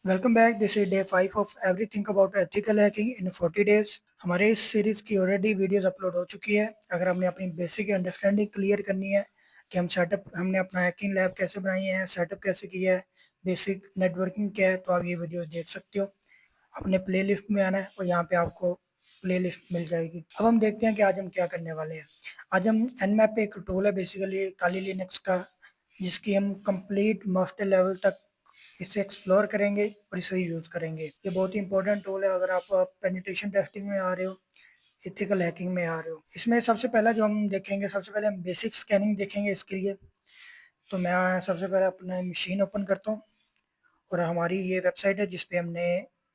Welcome back. This is day 5 of everything about ethical hacking in 40 days. हमारे इस series की already videos upload हो चुकी है। अगर हमने अपनी बेसिक अंडरस्टैंडिंग क्लियर करनी है कि हमने अपना हैकिंग लैब कैसे बनाई है, सेटअप कैसे किया है, बेसिक नेटवर्किंग क्या है, तो आप ये वीडियोस देख सकते हो। अपने प्लेलिस्ट में आना है और यहाँ पे आपको प्लेलिस्ट मिल जाएगी। अब हम देखते हैं कि आज हम क्या करने वाले हैं। आज हम nmap एक टूल है बेसिकली काली लिनक्स का, जिसकी हम कंप्लीट मास्टर लेवल तक इसे एक्सप्लोर करेंगे और इसे यूज करेंगे। ये बहुत ही इंपॉर्टेंट टूल है अगर आप पेनिट्रेशन टेस्टिंग में आ रहे हो, एथिकल हैकिंग में आ रहे हो। इसमें सबसे पहला जो हम देखेंगे, सबसे पहले हम बेसिक स्कैनिंग देखेंगे इसके लिए। तो मैं सबसे पहले अपना मशीन ओपन करता हूँ और हमारी ये वेबसाइट है जिसपे हमने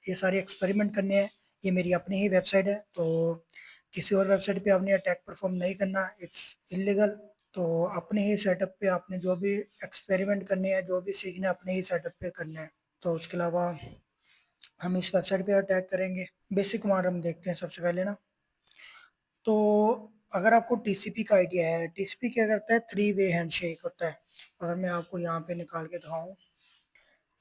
ये सारे एक्सपेरिमेंट करने हैं। ये मेरी अपनी ही वेबसाइट है, तो किसी और वेबसाइट पे आपने अटैक परफॉर्म नहीं करना, इट्स इलीगल। तो अपने ही सेटअप पे आपने जो भी एक्सपेरिमेंट करने हैं, जो भी सीखना है, अपने ही सेटअप पे करना है। तो उसके अलावा हम इस वेबसाइट पे अटैक करेंगे। बेसिक कमांड हम देखते हैं सबसे पहले ना। तो अगर आपको टीसीपी का आइडिया है, टीसीपी क्या करता है, थ्री वे हैंडशेक होता है। अगर मैं आपको यहाँ पे निकाल के दिखाऊं,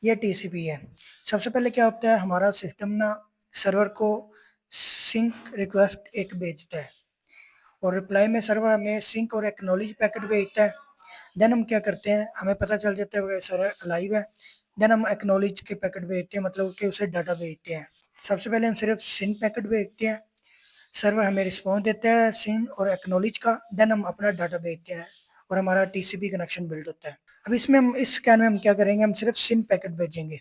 ये टीसीपी है। सबसे पहले क्या होता है, हमारा सिस्टम ना सर्वर को सिंक रिक्वेस्ट एक भेजता है और रिप्लाई में सर्वर हमें सिंक और एक्नॉलेज पैकेट भेजता है। देन हम क्या करते हैं, हमें पता चल जाता है कि सर्वर अलाइव है। देन हम एक्नॉलेज के पैकेट भेजते हैं, मतलब कि उसे डाटा भेजते हैं। सबसे पहले हम सिर्फ सिन पैकेट भेजते हैं, सर्वर हमें रिस्पॉन्स देता है सिन और एक्नॉलेज का। देन हम अपना डाटा भेजते हैं और हमारा टीसीपी कनेक्शन बिल्ड होता है। अब इसमें हम इस स्कैन में हम क्या करेंगे, हम सिर्फ सिन पैकेट भेजेंगे।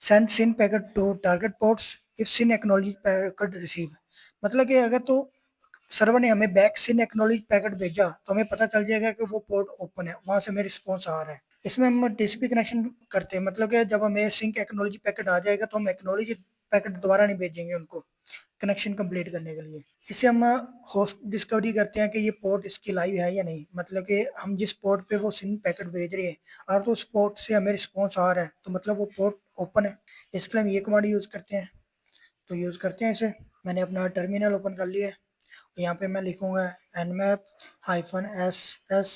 Send SYN packet to target ports if SYN acknowledge packet receive. मतलब कि अगर तो सर्वर ने हमें बैक सिन एक्नॉलेज पैकेट भेजा तो हमें पता चल जाएगा कि वो पोर्ट ओपन है, वहां से हमें रिस्पॉन्स आ रहा है। इसमें हम टीसीपी कनेक्शन करते हैं, मतलब कि जब हमें सिंक एक्नॉलेज पैकेट आ जाएगा तो हम एक्नॉलेज पैकेट दोबारा नहीं भेजेंगे उनको कनेक्शन कंप्लीट करने के लिए। इससे हम होस्ट डिस्कवरी करते हैं कि ये पोर्ट इसकी लाइव है या नहीं, मतलब कि हम जिस पोर्ट पे वो सिन पैकेट भेज रहे हैं, अगर तो उस पोर्ट से हमें रिस्पॉन्स आ रहा है तो मतलब वो पोर्ट ओपन है। इसके लिए हम ये कमांड यूज करते हैं। तो यूज करते हैं इसे। मैंने अपना टर्मिनल ओपन कर लिया है। यहाँ पे मैं लिखूंगा nmap -ss,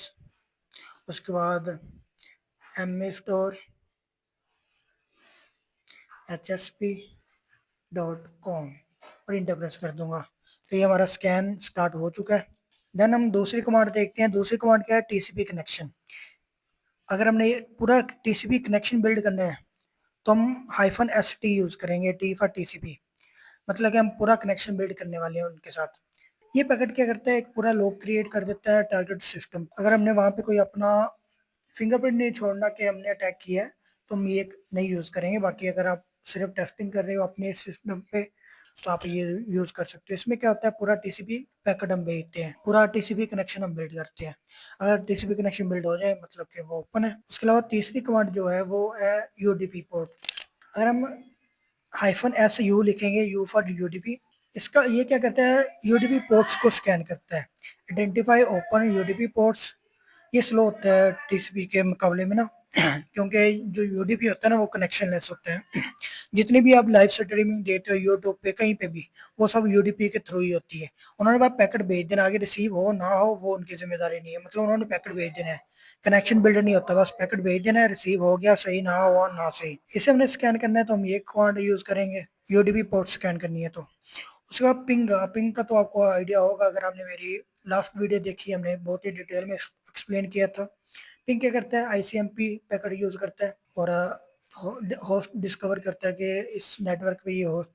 उसके बाद mstore hsp.com और इंटर प्रेस कर दूंगा। तो ये हमारा स्कैन स्टार्ट हो चुका है। देन हम दूसरी कमांड देखते हैं। दूसरी कमांड क्या है, टीसीपी कनेक्शन। अगर हमने ये पूरा टीसीपी कनेक्शन बिल्ड करना है तो हम -st यूज करेंगे, टी फॉर टीसीपी। मतलब कि हम पूरा कनेक्शन बिल्ड करने वाले हैं उनके साथ। ये पैकेट क्या करता है, एक पूरा लॉग क्रिएट कर देता है टारगेट सिस्टम। अगर हमने वहां पे कोई अपना फिंगरप्रिंट नहीं छोड़ना कि हमने अटैक किया है, तो हम ये नहीं यूज करेंगे। बाकी अगर आप सिर्फ टेस्टिंग कर रहे हो अपने सिस्टम पे तो आप ये यूज कर सकते हो। इसमें क्या होता है, पूरा टीसीपी पैकेट हम भेजते हैं, पूरा टीसीपी कनेक्शन हम बिल्ड करते हैं। अगर टीसीपी कनेक्शन बिल्ड हो जाए मतलब कि वो ओपन है। उसके अलावा तीसरी कमांड जो है वो है यूडीपी पोर्ट। अगर हम -u लिखेंगे, यू फॉर यूडीपी, इसका ये क्या करता है, यूडीपी पोर्ट्स को स्कैन करता है। Identify open UDP ports. ये स्लो होता है टीसीपी के मुकाबले में ना, क्योंकि जो यूडीपी होता है ना वो कनेक्शन लेस होते हैं। जितनी भी आप लाइव स्ट्रीमिंग देते हो यूट्यूब पे कहीं पे भी, वो सब यूडीपी के थ्रू ही होती है। उन्होंने बस पैकेट भेज देना, आगे रिसीव हो ना हो वो उनकी जिम्मेदारी नहीं है। मतलब उन्होंने पैकेट भेज देना है, कनेक्शन बिल्डर नहीं होता, बस पैकेट भेज देना है, रिसीव हो गया सही, ना हुआ ना सही। इसे हमने स्कैन करना है तो हम ये कमांड यूज करेंगे, यूडीपी पोर्ट स्कैन करनी है तो। उसके बाद पिंग। पिंग का तो आपको आइडिया होगा, अगर आपने मेरी लास्ट वीडियो देखी, हमने बहुत ही डिटेल में एक्सप्लेन किया था। पिंग क्या करता है, आईसीएमपी पैकेट यूज करता है और होस्ट डिस्कवर करता है कि इस नेटवर्क पे ये होस्ट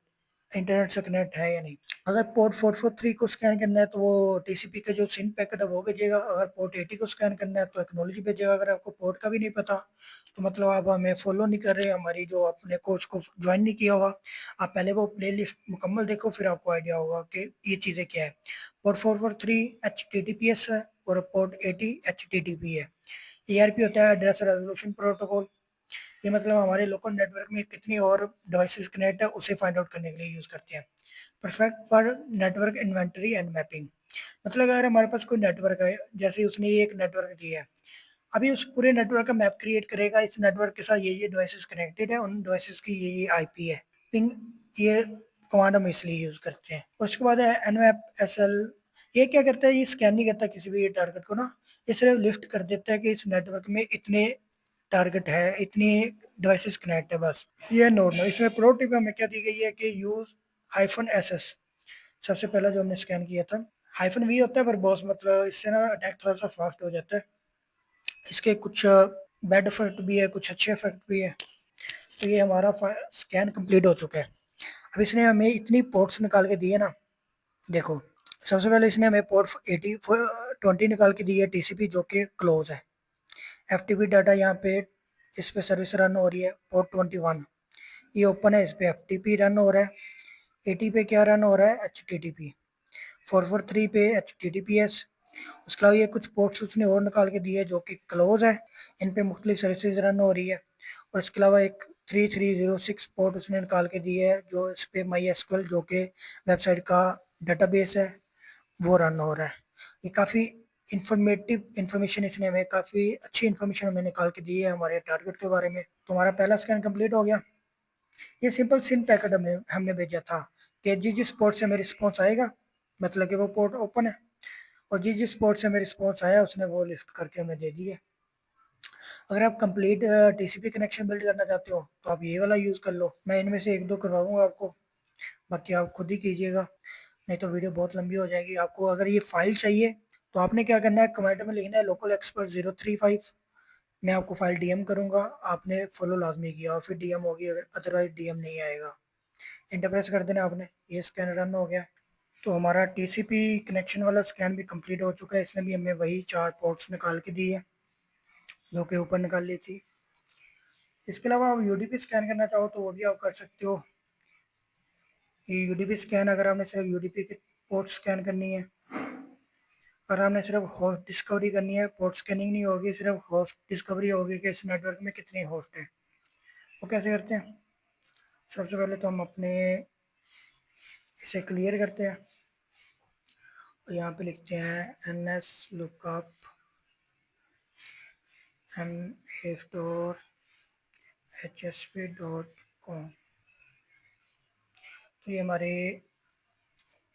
इंटरनेट से कनेक्ट है या नहीं। अगर पोर्ट 443 को स्कैन करना है तो वो टीसीपी का जो सिन पैकेट है वो भेजेगा। अगर पोर्ट 80 को स्कैन करना है तो एक्नॉलेज भेजेगा। अगर आपको पोर्ट का भी नहीं पता तो मतलब आप हमें फॉलो नहीं कर रहे, हमारी जो अपने कोर्स को ज्वाइन नहीं किया होगा। आप पहले वो प्लेलिस्ट मुकम्मल देखो, फिर आपको आइडिया होगा कि ये चीज़ें क्या है। पोर्ट 443 HTTPS है और पोर्ट 80 HTTP है। ERP होता है एड्रेस रेजोल्यूशन प्रोटोकॉल। ये मतलब हमारे लोकल नेटवर्क में कितनी और डिवाइसेस कनेक्ट है उसे फाइंड आउट करने के लिए यूज करते हैं। Perfect for network inventory and mapping. मतलब अगर हमारे पास कोई नेटवर्क है, जैसे उसने ये एक नेटवर्क दिया है, अभी उस पूरे नेटवर्क का मैप क्रिएट करेगा, इस नेटवर्क के साथ ये डिवाइसेस कनेक्टेड है, उन डिवाइसेस की ये आईपी है। पिंग, ये कमांड हम इसलिए यूज करते हैं। और उसके बाद है एनमैप एसएल। ये क्या करता है, ये स्कैन नहीं करता किसी भी टारगेट को ना, ये सिर्फ लिस्ट कर देता है कि इस नेटवर्क में इतने टारगेट है, इतनी डिवाइसेस कनेक्ट है बस। ये नॉर्मल। इसमें प्रो टिप हमें क्या दी गई है कि यूज -SS। सबसे पहला जो हमने स्कैन किया था, -V होता है वर्बोस, मतलब इससे ना अटैक थोड़ा सा फास्ट हो जाता है। इसके कुछ बैड इफेक्ट भी है, कुछ अच्छे इफेक्ट भी है। तो ये हमारा स्कैन कंप्लीट हो चुका है। अब इसने हमें इतनी पोर्ट्स निकाल के दिए ना, देखो। सबसे पहले इसने हमें पोर्ट 80 20 निकाल के दी है, टीसीपी जो कि क्लोज है। एफटीपी डाटा यहाँ पे इस पे सर्विस रन हो रही है, पोर्ट 21 ये ओपन है, इस पे एफटीपी रन हो रहा है। 80 पे क्या रन हो रहा है, HTTP। 443 पे HTTPS। उसके अलावा ये कुछ पोर्ट्स उसने और निकाल के दिए जो कि क्लोज है, इन पे मुख्तलिफ सर्विसेज रन हो रही है। और इसके अलावा एक 3306 पोर्ट उसने निकाल के दिए है, जो इस पे MySQL जो कि वेबसाइट का डाटाबेस है वो रन हो रहा है। ये काफ़ी इंफॉर्मेटिव इंफॉर्मेशन इसने हमें, काफ़ी अच्छी इंफॉर्मेशन हमें निकाल के दी है हमारे टारगेट के बारे में। तो हमारा पहला स्कैन कंप्लीट हो गया। ये सिंपल सिन पैकेट हमें हमने भेजा था कि जिस पोर्ट से हमें रिस्पॉन्स आएगा, मतलब कि वो पोर्ट ओपन है, और जिस पोर्ट से हमें रिस्पॉन्स आया उसने वो लिस्ट करके हमें दे दी है। अगर आप कंप्लीट टीसीपी कनेक्शन बिल्ड करना चाहते हो तो आप ये वाला यूज़ कर लो। मैं इनमें से एक दो करवाऊंगा आपको, बाकी आप खुद ही कीजिएगा, नहीं तो वीडियो बहुत लंबी हो जाएगी। आपको अगर ये फाइल चाहिए तो आपने क्या करना है, कमेंट में लिखना है लोकल एक्सपर्ट 035। मैं आपको फाइल डीएम करूंगा, आपने फॉलो लाजमी किया और फिर डीएम होगी, अगर अदरवाइज डीएम नहीं आएगा। इंटर प्रेस कर देना आपने, ये स्कैन रन हो गया। तो हमारा टीसीपी कनेक्शन वाला स्कैन भी कंप्लीट हो चुका है। इसने भी हमें वही 4 पोर्ट्स निकाल के दी है जो कि ऊपर निकाल ली थी। इसके अलावा आप यूडीपी स्कैन करना चाहो तो वो भी आप कर सकते हो। ये यूडीपी स्कैन, अगर आपने सिर्फ यूडीपी की पोर्ट स्कैन करनी है, और आपने सिर्फ होस्ट डिस्कवरी करनी है, पोर्ट स्कैनिंग नहीं होगी, सिर्फ होस्ट डिस्कवरी होगी कि इस नेटवर्क में कितनी होस्ट है। वो कैसे करते हैं, सबसे पहले तो हम अपने इसे क्लियर करते हैं और यहाँ पे लिखते हैं ns lookup mastore.hsp.com। तो ये हमारे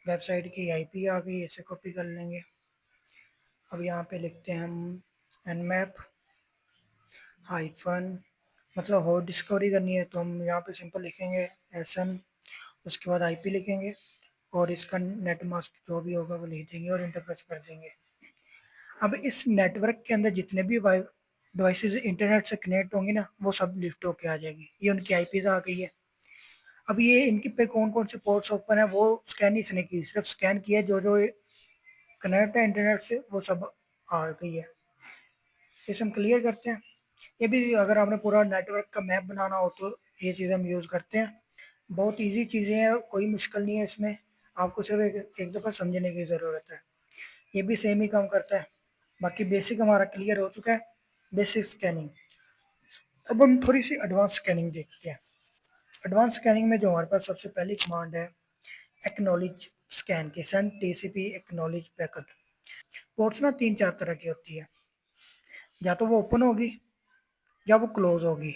वेबसाइट की आईपी आ गई, इसे कॉपी कर लेंगे। अब यहाँ पे लिखते हैं हम nmap हाइफन, मतलब हो डिस्कवरी करनी है तो हम यहाँ पे सिंपल लिखेंगे SN, उसके बाद आईपी लिखेंगे और इसका नेट मास्क जो भी होगा वो लिख देंगे और इंटर प्रेस कर देंगे। अब इस नेटवर्क के अंदर जितने भी डिवाइसेस इंटरनेट से कनेक्ट होंगे ना, वो सब लिस्ट होके आ जाएगी। ये उनकी आईपीज आ गई है। अब ये इनके पे कौन कौन से पोर्ट्स ओपन है वो स्कैन इसने की, सिर्फ स्कैन किया, जो जो कनेक्ट है इंटरनेट से वो सब आ गई है। इसे हम क्लियर करते हैं। ये भी अगर आपने पूरा नेटवर्क का मैप बनाना हो तो ये चीज़ हम यूज़ करते हैं। बहुत इजी चीज़ें हैं, कोई मुश्किल नहीं है इसमें, आपको सिर्फ एक दफ़ा समझने की ज़रूरत है। ये भी सेम ही काम करता है। बाकी बेसिक हमारा क्लियर हो चुका है, बेसिक स्कैनिंग। अब हम थोड़ी सी एडवांस स्कैनिंग देखते हैं। एडवांस स्कैनिंग में जो हमारे पास सबसे पहली कमांड है एक्नॉलेज स्कैन की, send TCP acknowledge packet. Ports ना 3 4 तरह की होती है, या तो वो ओपन होगी या वो क्लोज होगी।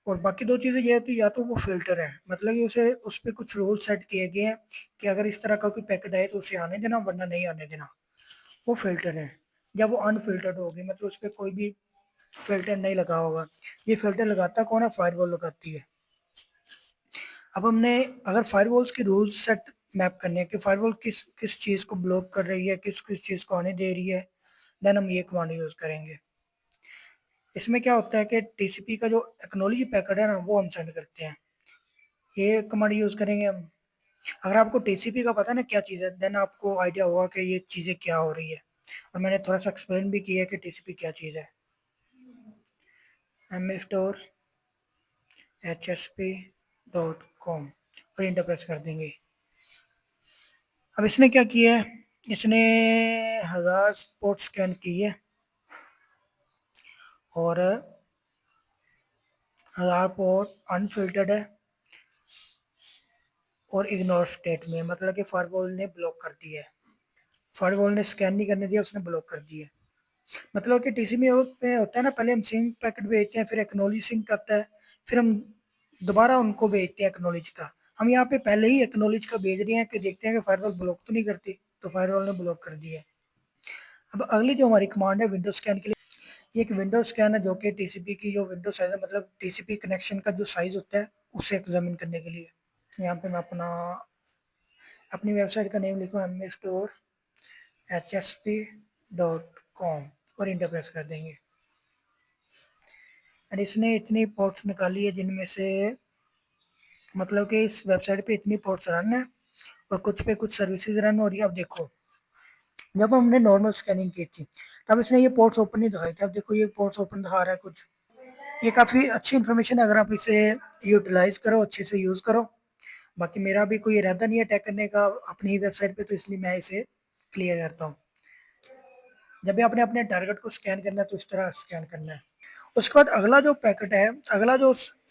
और बाकी दो चीज़ें ये होती है, या तो वो फिल्टर है, मतलब कि उसे उस पर कुछ रूल सेट किए गए हैं कि अगर इस तरह का कोई पैकेट आए तो उसे आने देना वरना नहीं आने देना, वो फिल्टर है। या वो अनफिल्टर्ड होगी, मतलब उस पर कोई भी फिल्टर नहीं लगा होगा। ये फिल्टर लगाता कौन है, फायरवॉल लगाती है। अब हमने अगर फायरवॉल्स के रूल्स सेट मैप करने हैं कि फायरवॉल किस किस चीज़ को ब्लॉक कर रही है, किस किस चीज़ को आने दे रही है, देन हम ये कमांड यूज़ करेंगे। इसमें क्या होता है कि टीसीपी का जो एक्नॉलेज पैकेट है ना वो हम सेंड करते हैं, ये कमांड यूज़ करेंगे हम। अगर आपको टीसीपी का पता है ना क्या चीज़ है, देन आपको आइडिया होगा कि ये चीज़ें क्या हो रही है। और मैंने थोड़ा सा एक्सप्लेन भी किया है कि टीसीपी क्या चीज़ है। mstore.hsp.com और इंटर प्रेस कर देंगे। अब इसने क्या किया है, इसने 1000 पोर्ट स्कैन की है और 1000 पोर्ट अनफिल्टर्ड है और इग्नोर स्टेट में, मतलब कि फायरवॉल ने ब्लॉक कर दिया है। फायरवॉल ने स्कैन नहीं करने दिया, उसने ब्लॉक कर दिया। मतलब कि टीसी में होता है ना, पहले हम सिंक पैकेट भेजते हैं, फिर एक्नॉलेज सिंक करता है, फिर हम दोबारा उनको भेजते हैं एक्नॉलेज का। हम यहाँ पे पहले ही एक्नॉलेज का भेज रहे हैं कि देखते हैं कि फायरवॉल ब्लॉक तो नहीं करती, तो फायरवॉल ने ब्लॉक कर दिया है। अब अगली जो हमारी कमांड है विंडो स्कैन के लिए, ये एक विंडो स्कैन है जो कि टीसीपी की जो विंडो साइज़ है, मतलब टीसीपी कनेक्शन का जो साइज़ होता है उसे एग्ज़ामिन करने के लिए। यहाँ पे मैं अपनी वेबसाइट का नेम लिखूँ mstore.hsp.com और इंटर प्रेस कर देंगे। और इसने इतनी पोर्ट्स निकाली है जिनमें से मतलब कि इस वेबसाइट पे इतनी पोर्ट्स रन है और कुछ पे कुछ सर्विसेज रन हो रही है। अब देखो, जब हमने नॉर्मल स्कैनिंग की थी तब इसने ये पोर्ट्स ओपन नहीं दिखाई थी। अब देखो ये पोर्ट्स ओपन दिखा रहा है कुछ। ये काफ़ी अच्छी इन्फॉर्मेशन है अगर आप इसे यूटिलाइज करो, अच्छे से यूज़ करो। बाकी मेरा भी कोई इरादा नहीं है टैग करने का अपनी ही वेबसाइट पे, तो इसलिए मैं इसे क्लियर करता हूँ। जब भी आपने अपने टारगेट को स्कैन करना है तो इस तरह स्कैन करना है। उसके बाद अगला जो पैकेट है,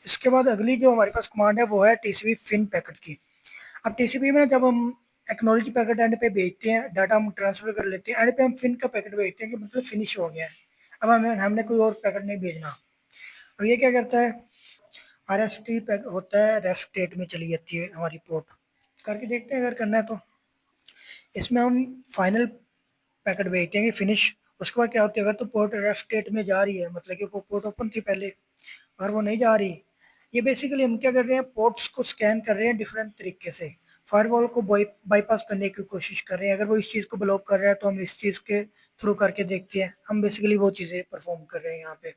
इसके बाद अगली जो हमारे पास कमांड है वो है टीसीपी फिन पैकेट की। अब टीसीपी में जब हम एक्नॉलेज पैकेट एंड पे भेजते हैं, डाटा हम ट्रांसफर कर लेते हैं, एंड पे हम फिन का पैकेट भेजते हैं कि मतलब फिनिश हो गया है, अब हमने कोई और पैकेट नहीं भेजना। अब ये क्या करता है, आरएसटी पैकेट होता है, रेस्ट स्टेट में चली जाती है हमारी पोर्ट। करके देखते हैं अगर करना है तो। इसमें हम फाइनल पैकेट भेजते हैं कि फिनिश। उसके बाद क्या होती है, अगर तो पोर्ट रेस्ट स्टेट में जा रही है मतलब कि वो पोर्ट ओपन थी पहले, अगर वो नहीं जा रही, ये बेसिकली हम क्या कर रहे हैं, पोर्ट्स को स्कैन कर रहे हैं डिफरेंट तरीके से, फायरवॉल को बाईपास करने की कोशिश कर रहे हैं। अगर वो इस चीज़ को ब्लॉक कर रहा है तो हम इस चीज़ के थ्रू करके देखते हैं। हम बेसिकली वो चीज़ें परफॉर्म कर रहे हैं यहाँ पे।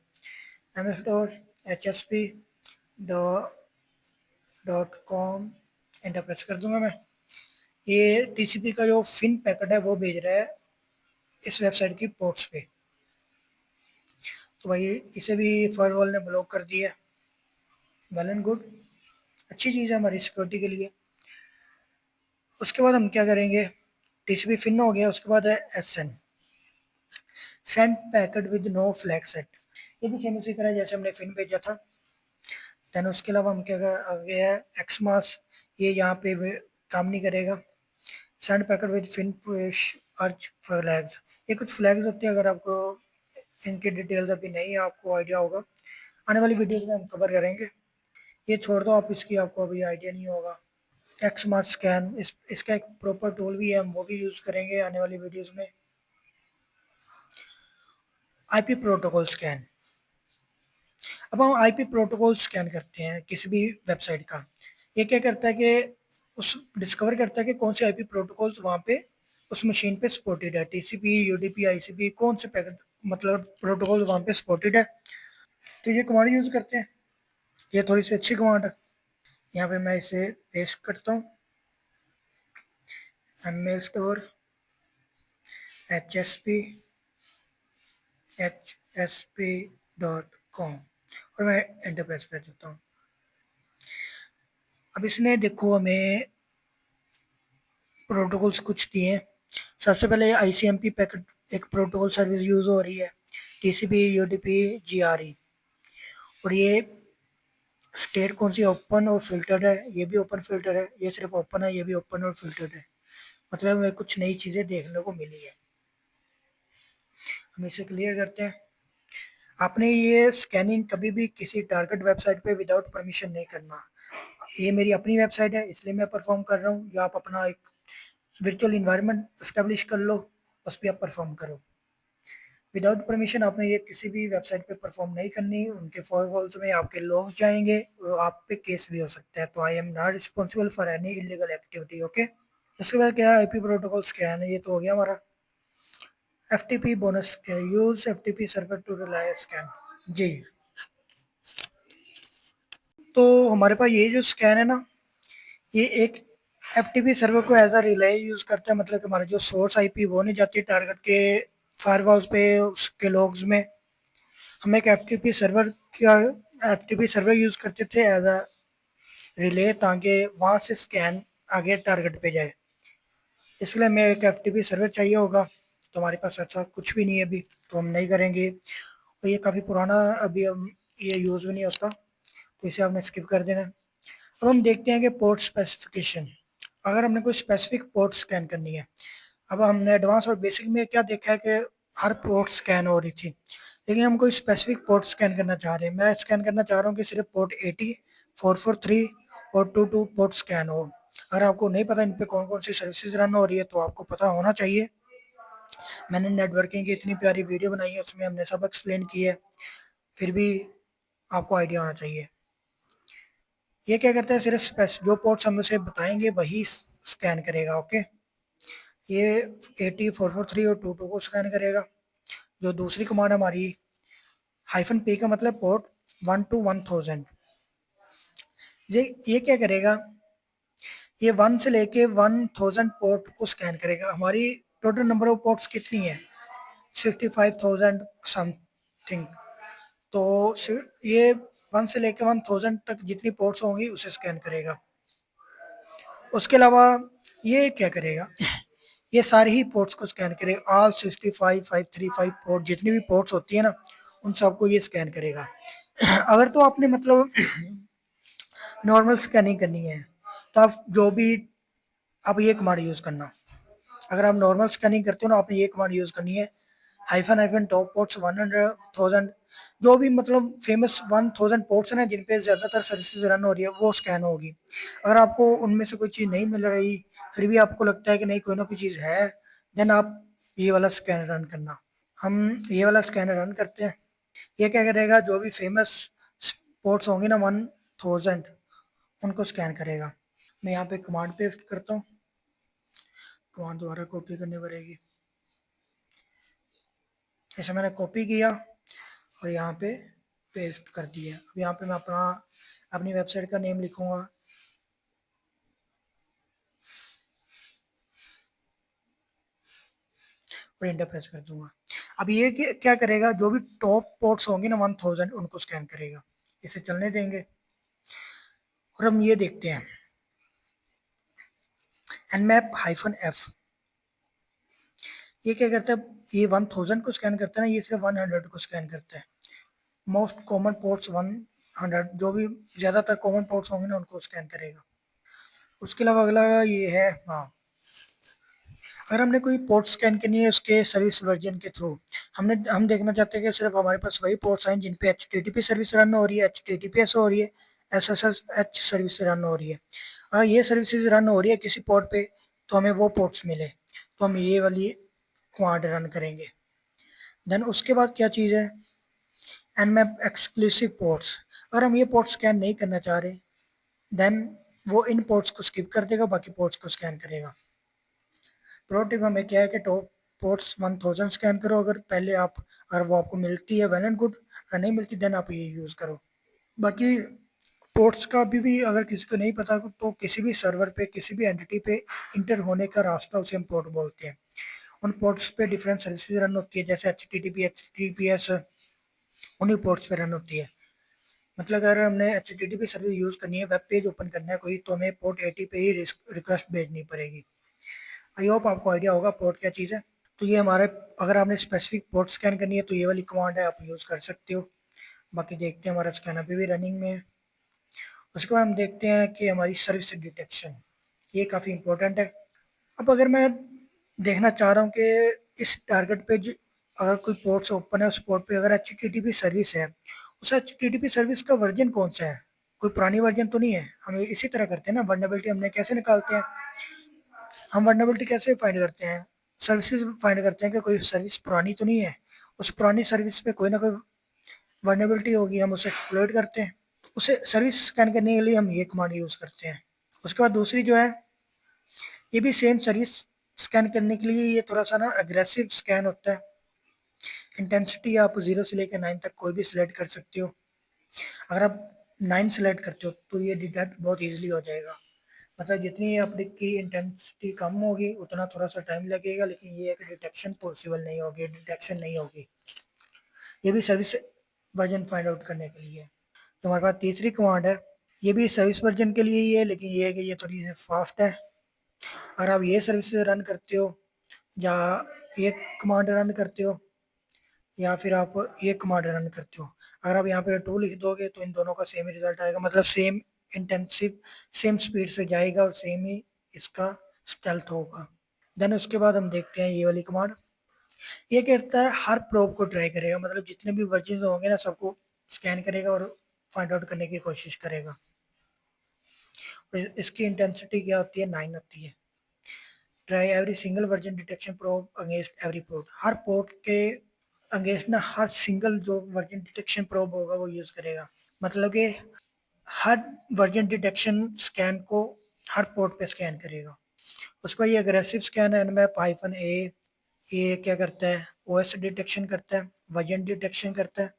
ms.hsp.com एंटर प्रेस कर दूंगा मैं। ये टीसीपी का जो फिन पैकेट है वो भेज रहा है इस वेबसाइट की पोर्ट्स पे। तो भाई इसे भी फायरवॉल ने ब्लॉक कर दिया। वेल एंड गुड, अच्छी चीज़ है हमारी सिक्योरिटी के लिए। उसके बाद हम क्या करेंगे, टीसीपी फिन हो गया, उसके बाद है SN, send packet with no flag set. ये भी सेम उसी तरह जैसे हमने फिन भेजा था। देन उसके अलावा हम क्या कर आगे है एक्समास, ये यहाँ पे काम नहीं करेगा। Send packet with FIN push URG flags, ये कुछ फ्लैग्स होते हैं, अगर आपको इनकी डिटेल्स अभी नहीं आपको आइडिया होगा, आने वाली वीडियोस में हम कवर करेंगे। ये छोड़ दो आप, इसकी आपको अभी आइडिया नहीं होगा। एक्समार्ट स्कैन, इसका एक प्रॉपर टूल भी है, हम वो भी यूज़ करेंगे आने वाली वीडियोस में। आईपी प्रोटोकॉल स्कैन, अब हम आईपी प्रोटोकॉल स्कैन करते हैं किसी भी वेबसाइट का। ये क्या करता है कि उस डिस्कवर करता है कि कौन से आईपी प्रोटोकॉल्स वहाँ पे उस मशीन पे सपोर्टेड है, टीसीपी, यूडीपी, आईसीपी, कौन से पैकेट मतलब प्रोटोकॉल वहाँ पे सपोर्टेड है। तो ये कमांड यूज़ करते हैं, ये थोड़ी सी अच्छी कमांड है। यहाँ पे मैं इसे पेस्ट करता हूँ, mstore.hsp.com और मैं एंटर प्रेस कर देता हूँ। अब इसने देखो हमें प्रोटोकॉल्स कुछ दिए हैं। सबसे पहले आईसीएमपी पैकेट एक प्रोटोकॉल सर्विस यूज़ हो रही है, टीसीपी, यूडीपी, जीआरई। और ये स्टेट कौन सी, ओपन और फिल्टर्ड है, ये भी ओपन फिल्टर है, ये सिर्फ ओपन है, ये भी ओपन और फिल्टर्ड है। मतलब हमें कुछ नई चीज़ें देखने को मिली है, हम इसे क्लियर करते हैं। आपने ये स्कैनिंग कभी भी किसी टारगेट वेबसाइट पे विदाउट परमिशन नहीं करना। ये मेरी अपनी वेबसाइट है इसलिए मैं परफॉर्म कर रहा हूँ, या आप अपना एक वर्चुअल इन्वायरमेंट इस्टेब्लिश कर लो, उस पर आप परफॉर्म करो। विदाउट परमिशन आपने ये किसी भी वेबसाइट पे परफॉर्म नहीं करनी, उनके फॉरवॉल्स में आपके लॉग्स जाएंगे और आप पे केस भी हो सकता है। तो I am not responsible for any illegal activity, okay. उसके बाद क्या है, आईपी प्रोटोकॉल स्कैन है, ये तो हो गया हमारा। FTP bonus, use FTP server to relay scan, जी। तो हमारे पास ये जो स्कैन है ना, ये एक एफटीपी सर्वर को एज अ रिले यूज़ करता है, मतलब कि हमारा जो सोर्स आईपी वो नहीं जाती टारगेट के फायरवॉल्स पे उसके लॉग्स में। हम एक एफटीपी सर्वर यूज़ करते थे एज अ रिले, ताकि वहाँ से स्कैन आगे टारगेट पे जाए। इसलिए हमें एक एफटीपी सर्वर चाहिए होगा, तो हमारे पास ऐसा कुछ भी नहीं है अभी, तो हम नहीं करेंगे। और ये काफ़ी पुराना, अभी हम ये यूज़ भी नहीं होता, तो इसे आपने स्किप कर देना। अब हम देखते हैं कि पोर्ट स्पेसिफिकेशन, अगर हमने कोई स्पेसिफिक पोर्ट स्कैन करनी है। अब हमने एडवांस और बेसिक में क्या देखा है कि हर पोर्ट स्कैन हो रही थी, लेकिन हम कोई स्पेसिफिक पोर्ट स्कैन करना चाह रहे हैं। मैं स्कैन करना चाह रहा हूँ कि सिर्फ पोर्ट 80, 443 और 22 पोर्ट स्कैन हो। अगर आपको नहीं पता इन पे कौन कौन सी सर्विसेज रन हो रही है तो आपको पता होना चाहिए। मैंने नेटवर्किंग की इतनी प्यारी वीडियो बनाई है, उसमें हमने सब एक्सप्लेन किया है, फिर भी आपको आइडिया होना चाहिए। ये क्या करता है, सिर्फ जो पोर्ट्स हम उसे बताएंगे वही स्कैन करेगा। ओके, ये 80 443 और 22 को स्कैन करेगा। जो दूसरी कमांड हमारी -p का मतलब पोर्ट 1 to 1000, ये क्या करेगा, ये 1 से लेके 1000 पोर्ट को स्कैन करेगा। हमारी टोटल नंबर ऑफ पोर्ट्स कितनी है, 65,000 समथिंग। तो ये 1 से लेके 1000 तक जितनी पोर्ट्स होंगी उसे स्कैन करेगा। उसके अलावा ये क्या करेगा, ये सारी ही पोर्ट्स को स्कैन करेगा। ऑल 65 535 पोर्ट, जितनी भी पोर्ट्स होती है ना, उन सबको ये स्कैन करेगा। अगर तो आपने मतलब नॉर्मल स्कैनिंग करनी है तो आप जो भी, आप ये कमांड यूज़ करना। अगर आप नॉर्मल स्कैनिंग करते हो ना, आपने ये कमांड यूज़ करनी है, हाइफन टॉप पोर्ट्स 100,000, जो भी मतलब फेमस 1000 पोर्ट्स हैं ना जिन पे ज़्यादातर सर्विसेज रन हो रही है, वो स्कैन होगी। अगर आपको उनमें से कोई चीज़ नहीं मिल रही, फिर भी आपको लगता है कि नहीं कोई ना कोई चीज़ है, देन आप ये वाला स्कैन रन करना। हम ये वाला स्कैन रन करते हैं। ये क्या करेगा, जो भी फेमस पोर्ट्स होंगे ना 1000, उनको स्कैन करेगा। मैं यहाँ पे कमांड पेस्ट करता हूँ, कमांड दोबारा कॉपी करनी पड़ेगी। ऐसे मैंने कॉपी किया और यहाँ पे पेस्ट कर दिया। अब यहाँ पे मैं अपनी वेबसाइट का नेम लिखूंगा, और इंटर प्रेस कर दूंगा। अब ये क्या करेगा, जो भी टॉप पोर्ट्स होंगे ना 1000, उनको स्कैन करेगा। इसे चलने देंगे और हम ये देखते हैं, nmap-f, ये क्या करता है, ये 1000 को स्कैन करता है ना, ये सिर्फ 100 को स्कैन करता है। मोस्ट कॉमन पोर्ट्स 100, जो भी ज़्यादातर कॉमन पोर्ट्स होंगे ना उनको स्कैन करेगा। उसके अलावा अगला ये है, हाँ, अगर हमने कोई पोर्ट स्कैन करनी है उसके सर्विस वर्जन के थ्रू, हम देखना चाहते हैं कि सिर्फ हमारे पास वही पोर्ट्स आए जिन पे HTTP सर्विस रन हो रही है, HTTPS हो रही है, SSH सर्विस रन हो रही है। अगर ये सर्विसेज रन हो रही है किसी पोर्ट पे, तो हमें वो पोर्ट्स मिले, तो हम ये वाली कमांड रन करेंगे। देन उसके बाद क्या चीज़ है, nmap एक्सक्लूसिव पोर्ट्स। अगर हम ये पोर्ट स्कैन नहीं करना चाह रहे, देन वो इन पोर्ट्स को स्किप कर देगा, बाकी पोर्ट्स को स्कैन करेगा। प्रो टिप हमें क्या है कि टॉप पोर्ट्स 1000 स्कैन करो, अगर पहले आप, अगर वो आपको मिलती है वेल एंड गुड, अगर नहीं मिलती देन आप ये यूज़ करो। बाकी पोर्ट्स का भी अगर किसी को नहीं पता तो किसी भी सर्वर पे, किसी भी एंटिटी पे इंटर होने का रास्ता उसे हम पोर्ट बोलते हैं। उन पोर्ट्स पे डिफरेंट सर्विसेज रन होती है, जैसे HTTP HTTPS उन्हीं पोर्ट्स पे रन होती है। मतलब अगर हमने HTTP सर्विस यूज़ करनी है, वेब पेज ओपन करना है कोई, तो हमें पोर्ट 80 पे ही रिक्वेस्ट भेजनी पड़ेगी। आई होप आपको आइडिया होगा पोर्ट क्या चीज़ है। तो ये हमारे, अगर आपने स्पेसिफिक पोर्ट स्कैन करनी है तो ये वाली कमांड है, आप यूज़ कर सकते हो। बाकी देखते हैं, हमारा स्कैन अभी भी रनिंग में है। उसके बाद हम देखते हैं कि हमारी सर्विस डिटेक्शन, ये काफ़ी इंपॉर्टेंट है। अब अगर मैं देखना चाह रहा हूँ कि इस टारगेट पे अगर कोई पोर्ट से ओपन है, उस पोर्ट पे अगर HTTP सर्विस है, उस HTTP सर्विस का वर्जन कौन सा है, कोई पुरानी वर्जन तो नहीं है। हम इसी तरह करते हैं ना, वर्नेबिलिटी हमने कैसे निकालते हैं, हम वर्नेबिलिटी कैसे फाइंड करते हैं, सर्विसेज फाइंड करते हैं कि कोई सर्विस पुरानी तो नहीं है, उस पुरानी सर्विस पे कोई ना कोई वर्नेबिलिटी होगी, हम उसे एक्सप्लॉइट करते हैं। उसे सर्विस स्कैन करने के लिए हम ये कमांड यूज़ करते हैं। उसके बाद दूसरी जो है, ये भी सेम सर्विस स्कैन करने के लिए, ये थोड़ा सा ना अग्रेसिव स्कैन होता है। इंटेंसिटी आप 0 से लेकर 9 तक कोई भी सिलेक्ट कर सकते हो। अगर आप 9 सेलेक्ट करते हो तो ये डिटेक्ट बहुत ईजिली हो जाएगा। मतलब जितनी आपकी इंटेंसिटी कम होगी उतना थोड़ा सा टाइम लगेगा, लेकिन ये है कि डिटेक्शन पॉसिबल नहीं होगी, डिटेक्शन नहीं होगी। ये भी सर्विस वर्जन फाइंड आउट करने के लिए। तो हमारे पास तीसरी कमांड है, ये भी सर्विस वर्जन के लिए ही है, लेकिन ये है कि ये थोड़ी सी फास्ट है। अगर आप ये सर्विस रन करते हो या ये कमांड रन करते हो, या फिर आप ये कमांड रन करते हो, अगर आप यहाँ पे 2 लिख दोगे तो इन दोनों का सेम ही रिजल्ट आएगा, मतलब सेम इंटेंसिव, सेम स्पीड से जाएगा और सेम ही इसका स्टेल्थ होगा। देन उसके बाद हम देखते हैं ये वाली कमांड, ये क्या करता है, हर प्रोब को ट्राई करेगा, मतलब जितने भी वर्जन होंगे ना सबको स्कैन करेगा और फाइंड आउट करने की कोशिश करेगा। और इसकी इंटेंसिटी क्या होती है, 9 होती है। Try every single version detection probe against every port. हर पोर्ट के अगेंस्ट ना हर सिंगल जो वर्जन डिटेक्शन प्रोब होगा वो यूज करेगा। मतलब कि हर वर्जन डिटेक्शन स्कैन को हर पोर्ट पे स्कैन करेगा। उसका ये अग्रेसिव स्कैन है एनमैप हाइफन ए, ये क्या करता है, ओएस डिटेक्शन करता है, वर्जन डिटेक्शन करता है।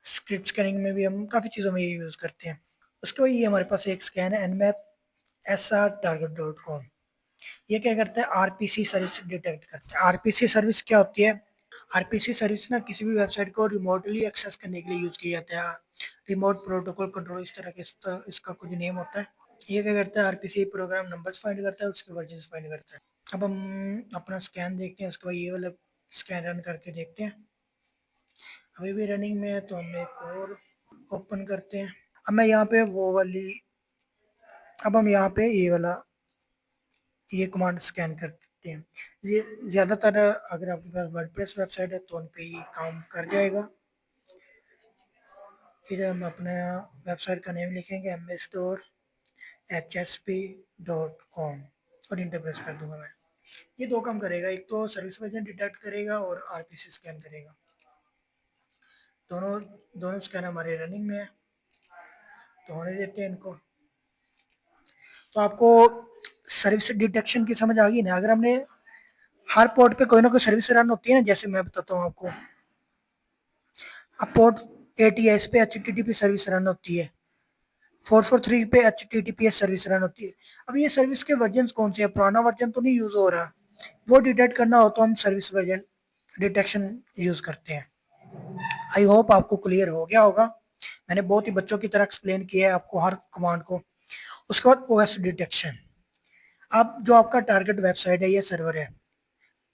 स्क्रिप्ट स्कैनिंग में भी हम काफ़ी चीज़ों में ये यूज़ करते हैं। उसके बाद ये हमारे पास एक स्कैन है Nmap S R target dot com. ये क्या करता है, आरपीसी सर्विस डिटेक्ट करता है। आरपीसी सर्विस क्या होती है? आरपीसी सर्विस ना किसी भी वेबसाइट को रिमोटली एक्सेस करने के लिए यूज किया जाता है। रिमोट प्रोटोकॉल कंट्रोल इस तरह के इसका कुछ नेम होता है। ये क्या करता है, आरपीसी प्रोग्राम नंबर्स फाइंड करता है, उसके वर्जन फाइंड करता है। अब हम अपना स्कैन देखते हैं, उसके बाद ये वाला स्कैन रन करके देखते हैं। अभी भी रनिंग में है तो हम एक और ओपन करते हैं। अब मैं यहाँ पे वो वाली, अब हम यहाँ पे ये वाला ये कमांड स्कैन करते हैं। ये ज़्यादातर अगर आपके पास वर्डप्रेस वेबसाइट है तो उन पे ये काम कर जाएगा। फिर हम अपना वेबसाइट का नेम लिखेंगे mstore@hsp.com और इंटर प्रेस कर दूंगा मैं। ये दो काम करेगा, एक तो सर्विस वर्जन डिटेक्ट करेगा और आरपीसी स्कैन करेगा। दोनों दोनों स्कैन हमारे रनिंग में है तो होने देते हैं इनको। तो आपको सर्विस डिटेक्शन की समझ आ गई ना? अगर हमने हर पोर्ट पे कोई ना कोई सर्विस रन होती है ना, जैसे मैं बताता हूँ आपको। अब पोर्ट एटीएस पे एचटीटीपी सर्विस रन होती है, 443 पे एचटीटीपीएस सर्विस रन होती है। अब ये सर्विस के वर्जन कौन से हैं? पुराना वर्जन तो नहीं यूज हो रहा, वो डिटेक्ट करना हो तो हम सर्विस वर्जन डिटेक्शन यूज करते हैं। आई होप आपको क्लियर हो गया होगा। मैंने बहुत ही बच्चों की तरह एक्सप्लेन किया है आपको हर कमांड को। उसके बाद ओएस डिटेक्शन। अब जो आपका टारगेट वेबसाइट है, ये सर्वर है,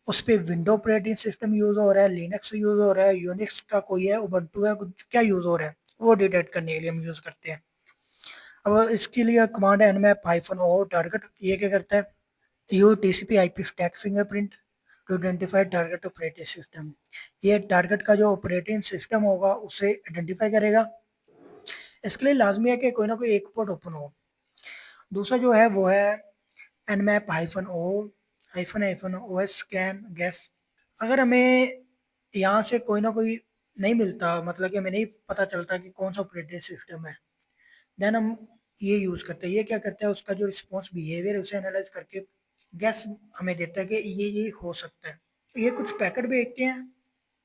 उस पर विंडो ऑपरेटिंग सिस्टम यूज हो रहा है, लिनक्स यूज हो रहा है, यूनिक्स का कोई है, उबंटू है, कुछ क्या यूज हो रहा है, वो डिटेक्ट करने के लिए हम यूज करते हैं। अब इसके लिए कमांड है nmap -o टारगेट। ये क्या करता है, use TCP IP stack fingerprint to identify target operating system. ये टारगेट का जो ऑपरेटिंग सिस्टम होगा उसे आइडेंटिफाई करेगा। इसके लिए लाजमी है कि कोई ना कोई एक पोर्ट ओपन हो। दूसरा जो है वो है nmap -o -os scan guess। अगर हमें यहाँ से कोई ना कोई नहीं मिलता, मतलब कि हमें नहीं पता चलता कि कौन सा ऑपरेटिंग सिस्टम है, देन हम ये यूज़ करते हैं। ये क्या करता है, उसका जो रिस्पॉन्स बिहेवियर है उसे एनालाइज करके गैस हमें देता है कि ये हो सकता है। ये कुछ पैकेट भेजते हैं,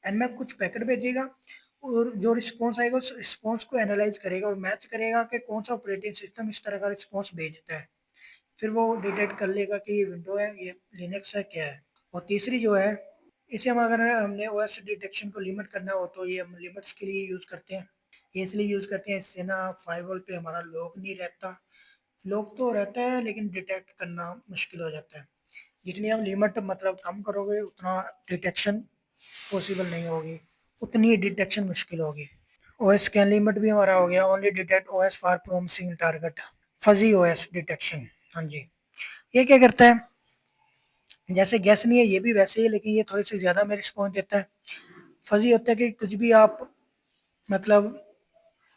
एनमैप कुछ पैकेट भेजेगा और जो रिस्पॉन्स आएगा उस रिस्पॉन्स को एनालाइज करेगा और मैच करेगा कि कौन सा ऑपरेटिंग सिस्टम इस तरह का रिस्पॉन्स भेजता है। फिर वो डिटेक्ट कर लेगा कि ये विंडो है, ये लिनक्स है, क्या है। और तीसरी जो है, इसे हम अगर हमने ओएस डिटेक्शन को लिमिट करना हो तो ये हम लिमिट्स के लिए यूज़ करते हैं। ये इसलिए यूज़ करते हैं, इससे ना फायरवॉल पे हमारा लॉक नहीं रहता। लॉक तो रहता है लेकिन डिटेक्ट करना मुश्किल हो जाता है। जितनी हम लिमिट मतलब कम करोगे उतना डिटेक्शन पॉसिबल नहीं होगी, उतनी डिटेक्शन मुश्किल होगी। ओएस कैन लिमिट भी हमारा हो गया, only detect OS for promising target, fuzzy OS detection. हाँ जी, ये क्या करता है, जैसे गैस नहीं है ये भी वैसे ही, लेकिन ये थोड़ी सी ज़्यादा में रिस्पॉन्स देता है। फजी होता है कि कुछ भी आप मतलब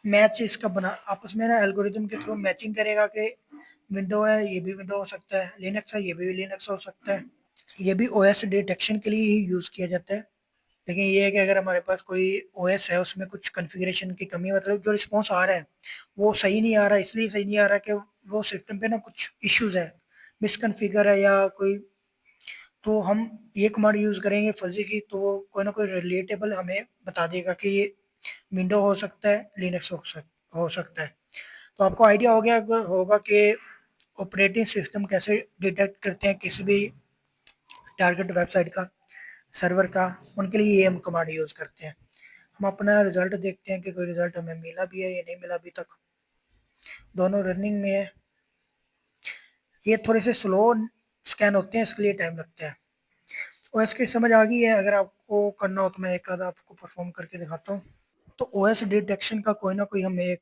मैच इसका बना आपस में ना एल्गोरिदम के थ्रू मैचिंग करेगा कि विंडो है ये भी विंडो हो सकता है, लिनक्स है ये भी लिनक्स हो सकता है। ये भी ओएस डिटेक्शन के लिए ही यूज़ किया जाता है। लेकिन ये है कि अगर हमारे पास कोई ओएस है उसमें कुछ कॉन्फ़िगरेशन की कमी, मतलब जो रिस्पॉन्स आ रहा है वो सही नहीं आ रहा है, इसलिए सही नहीं आ रहा कि वो सिस्टम पे ना कुछ इश्यूज़ है, मिसकॉन्फ़िगर है या कोई, तो हम ये कमांड यूज़ करेंगे फजी की, तो वो कोई ना कोई रिलेटेबल हमें बता देगा कि ये विंडो हो सकता है, लिनक्स हो सकता है। तो आपको आइडिया हो गया होगा कि ऑपरेटिंग सिस्टम कैसे डिटेक्ट करते हैं किसी भी टारगेट वेबसाइट का, सर्वर का। उनके लिए ये हम कमांड यूज़ करते हैं। हम अपना रिजल्ट देखते हैं कि कोई रिजल्ट हमें मिला भी है या नहीं मिला अभी तक। दोनों रनिंग में है। ये थोड़े से स्लो स्कैन होते हैं इसके लिए टाइम लगता है। और इसकी समझ आ गई है, अगर आपको करना हो तो मैं एक आधा आपको परफॉर्म करके दिखाता हूँ। तो ओएस डिटेक्शन का कोई ना कोई हम एक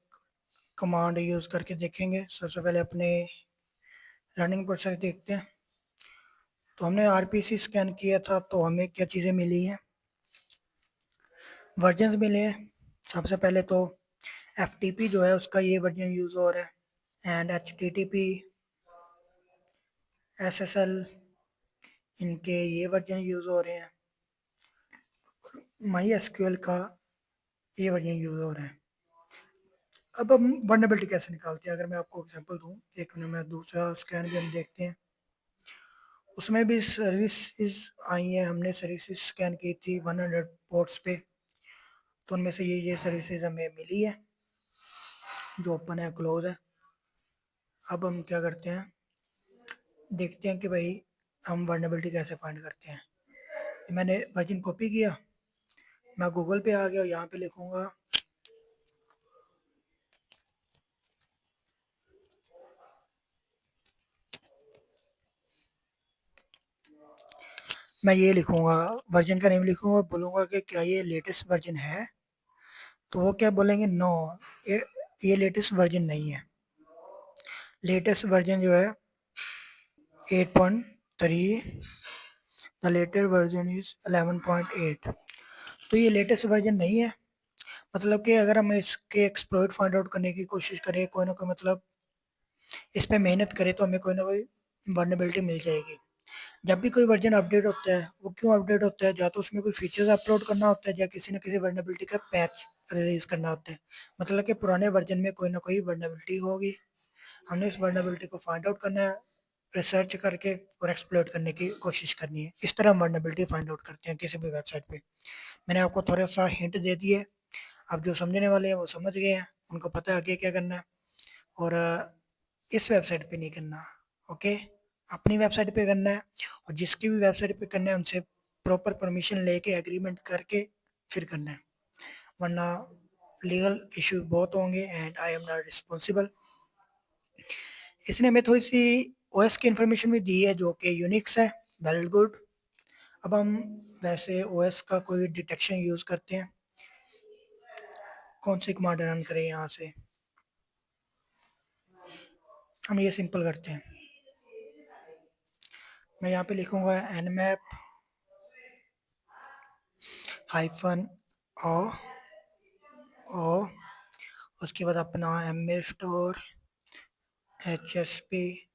कमांड यूज़ करके देखेंगे। सबसे पहले अपने रनिंग प्रोसेस देखते हैं। तो हमने आरपीसी स्कैन किया था तो हमें क्या चीज़ें मिली हैं, वर्जन्स मिले हैं। सबसे पहले तो एफटीपी जो है उसका ये वर्जन यूज़ हो रहा है, एंड एचटीटीपी, एसएसएल, इनके ये वर्जन यूज़ हो रहे हैं, माई एसक्यूएल का ये वर्जन यूज़ हो रहा है। अब हम वल्नरेबिलिटी कैसे निकालते हैं, अगर मैं आपको एग्जांपल दूं, एक मिनट में दूसरा स्कैन भी हम देखते हैं। उसमें भी सर्विसेज आई हैं, हमने सर्विसेज स्कैन की थी 100 पोर्ट्स पे, तो उनमें से ये सर्विसेज हमें मिली है जो ओपन है, क्लोज है। अब हम क्या करते हैं, देखते हैं कि भाई हम वल्नरेबिलिटी कैसे फाइंड करते हैं। मैंने वर्जन कॉपी किया, मैं गूगल पे आ गया, यहाँ पे लिखूंगा मैं ये लिखूंगा, वर्जन का नेम लिखूंगा, बोलूंगा कि क्या ये लेटेस्ट वर्जन है, तो वो क्या बोलेंगे, नो, ये लेटेस्ट वर्जन नहीं है। लेटेस्ट वर्जन जो है 8.3, द लेटेस्ट वर्जन इज 11.8। तो ये लेटेस्ट वर्जन नहीं है, मतलब कि अगर हम इसके एक्सप्लॉइट फाइंड आउट करने की कोशिश करें, कोई ना कोई मतलब इस पे मेहनत करें, तो हमें कोई ना कोई वर्नेबिलिटी मिल जाएगी। जब भी कोई वर्जन अपडेट होता है, वो क्यों अपडेट होता है, या तो उसमें कोई फीचर्स अपलोड करना होता है, या किसी न किसी वर्नेबिलिटी का पैच रिलीज करना होता है। मतलब कि पुराने वर्जन में कोई ना कोई वर्नेबिलिटी होगी, हमने इस वर्नेबिलिटी को फाइंड आउट करना है, रिसर्च करके और एक्सप्लोर करने की कोशिश करनी है। इस तरह हम वर्नेबिलिटी फाइंड आउट करते हैं किसी भी वेबसाइट पे। मैंने आपको थोड़ा सा हिंट दे दिए, अब जो समझने वाले हैं वो समझ गए हैं, उनको पता है आगे क्या करना है, और इस वेबसाइट पे नहीं करना। ओके, अपनी वेबसाइट पे करना है, और जिसकी भी वेबसाइट पे करना है उनसे प्रॉपर परमिशन लेके एग्रीमेंट करके फिर करना है, वरना लीगल इश्यूज बहुत होंगे and I am not responsible. इसने हमें थोड़ी सी ओएस की इन्फॉर्मेशन भी दी है जो कि यूनिक्स है, वेरी गुड। अब हम वैसे ओएस का कोई डिटेक्शन यूज़ करते हैं, कौन सी कमांड रन करें यहाँ से, हम ये सिंपल करते हैं, मैं यहाँ पे लिखूंगा nmap हाइफन ओ ओ, उसके बाद अपना ma-store hsp.com।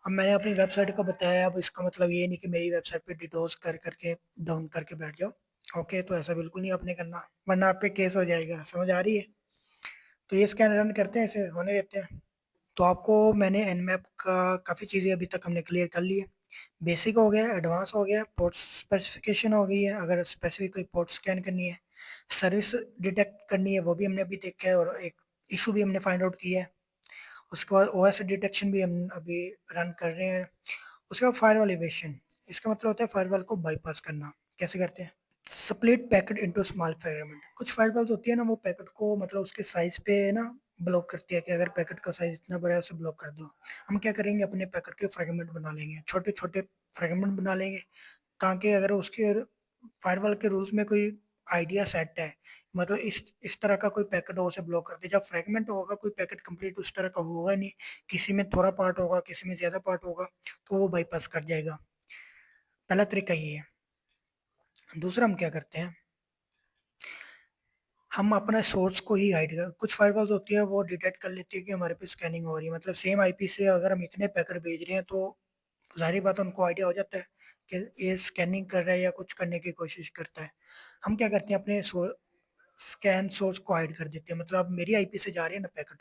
अब मैंने अपनी वेबसाइट का बताया, अब इसका मतलब ये नहीं कि मेरी वेबसाइट पे डिडोस कर करके डाउन करके बैठ जाओ। ओके, तो ऐसा बिल्कुल नहीं आपने करना, वरना आप पे केस हो जाएगा, समझ आ रही है। तो ये स्कैन रन करते हैं, इसे होने देते हैं। तो आपको मैंने nmap का काफ़ी चीज़ें अभी तक हमने क्लियर कर ली है। बेसिक हो गया, एडवांस हो गया, पोर्ट स्पेसिफिकेशन हो गई है, अगर स्पेसिफिक कोई पोर्ट स्कैन करनी है, सर्विस डिटेक्ट करनी है, वो भी हमने अभी देखा है, और एक इशू भी हमने फाइंड आउट किया है। उसके बाद ओएस डिटेक्शन भी हम अभी रन कर रहे हैं। उसके बाद फायरवॉल इवेशन, इसका मतलब होता है फायरवॉल को बाईपास करना। कैसे करते हैं, split packet into small fragment. कुछ फायरवॉल्स होती है ना, वो पैकेट को मतलब उसके साइज पे ना ब्लॉक करती है, कि अगर पैकेट का साइज इतना बड़ा है उसे ब्लॉक कर दो। हम क्या करेंगे, अपने पैकेट के फ्रेगमेंट बना लेंगे, छोटे छोटे फ्रेगमेंट बना लेंगे, ताकि अगर उसके फायरवॉल के रूल्स में कोई आइडिया सेट है, मतलब इस तरह का कोई पैकेट हो उसे ब्लॉक कर दे। जब फ्रेगमेंट होगा कोई पैकेट कंप्लीट उस तरह का होगा नहीं, किसी में थोड़ा पार्ट होगा, किसी में ज्यादा पार्ट होगा, तो वो बाईपास कर जाएगा। पहला तरीका ये है। दूसरा हम क्या करते हैं, हम अपना सोर्स को ही हाइड कर, कुछ फायरवॉल्स होती है वो डिटेक्ट कर लेती है कि हमारे पे स्कैनिंग हो रही है, मतलब सेम आईपी से अगर हम इतने पैकेट भेज रहे हैं, तो जाहिर बात है उनको आइडिया हो जाता है कि ये स्कैनिंग कर रहा है या कुछ करने की कोशिश करता है। हम क्या करते हैं, अपने स्कैन सोर्स को हाइड कर देते हैं, मतलब अब मेरी आईपी से जा रहे हैं ना पैकेट,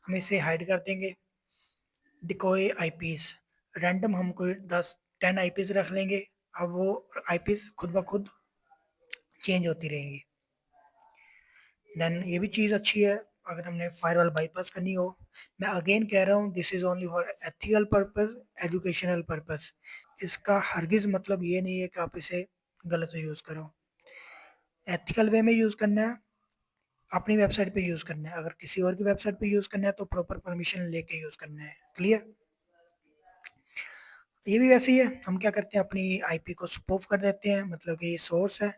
हम इसे हाइड कर देंगे। डिकॉय आईपीज रैंडम हम कोई 10 आईपीज रख लेंगे, अब वो आईपीज खुद ब खुद चेंज होती रहेंगी। देन ये भी चीज़ अच्छी है, अगर हमने फायरवॉल बाईपास करनी हो। मैं अगेन कह रहा हूँ, this is only for ethical purpose, educational purpose. इसका हरगिज मतलब ये नहीं है कि आप इसे गलत यूज़ करो। एथिकल वे में यूज़ करना है, अपनी वेबसाइट पे यूज़ करना है, अगर किसी और की वेबसाइट पे यूज़ करना है तो प्रॉपर परमिशन लेके यूज़ करना है। क्लियर। ये भी वैसे ही है, हम क्या करते हैं, अपनी आईपी को स्पूफ कर देते हैं, मतलब कि ये सोर्स है,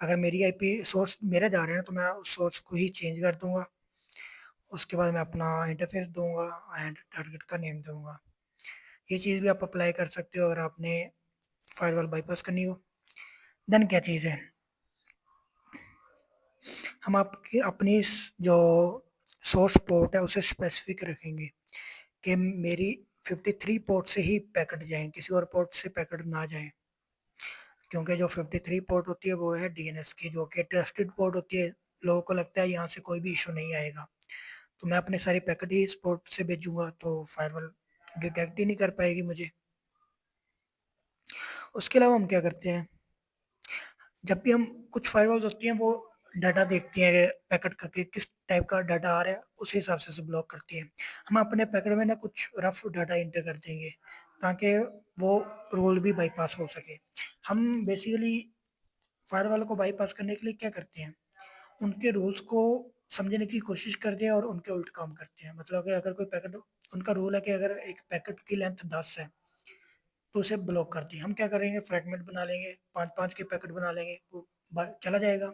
अगर मेरी आईपी सोर्स मेरा जा रहे हैं तो मैं उस सोर्स को ही चेंज कर दूंगा। उसके बाद मैं अपना इंटरफेस दूंगा एंड टारगेट का नेम दूंगा। ये चीज़ भी आप अप्लाई कर सकते हो अगर आपने फायरवॉल बाईपास करनी हो। देन क्या चीज़ है, हम आपकी अपनी जो सोर्स पोर्ट है उसे स्पेसिफिक रखेंगे, कि मेरी 53 पोर्ट से ही पैकेट जाएँ, किसी और पोर्ट से पैकेट ना जाएँ। क्योंकि जो 53 पोर्ट होती है वो है डीएनएस की, जो कि ट्रस्टेड पोर्ट होती है, लोगों को लगता है यहाँ से कोई भी इश्यू नहीं आएगा। तो मैं अपने सारे पैकेट ही इस पोर्ट से भेजूँगा तो फायरवॉल डिटेक्ट ही नहीं कर पाएगी मुझे। उसके अलावा हम क्या करते हैं, जब भी हम कुछ फायरवॉल्स होती हैं वो डाटा देखती हैं कि पैकेट का कि किस टाइप का डाटा आ रहा है, उस हिसाब से ब्लॉक करती हैं। हम अपने पैकेट में ना कुछ रफ डाटा इंटर कर देंगे ताकि वो रूल भी बाईपास हो सके। हम बेसिकली फायरवॉल को बाईपास करने के लिए क्या करते हैं, उनके रूल्स को समझने की कोशिश करते हैं और उनके उल्ट काम करते हैं। मतलब कि अगर कोई पैकेट, उनका रूल है कि अगर एक पैकेट की लेंथ 10 है तो उसे ब्लॉक कर दिए। हम क्या करेंगे, फ्रैगमेंट बना लेंगे, 5-5 के पैकेट बना लेंगे, वो चला जाएगा।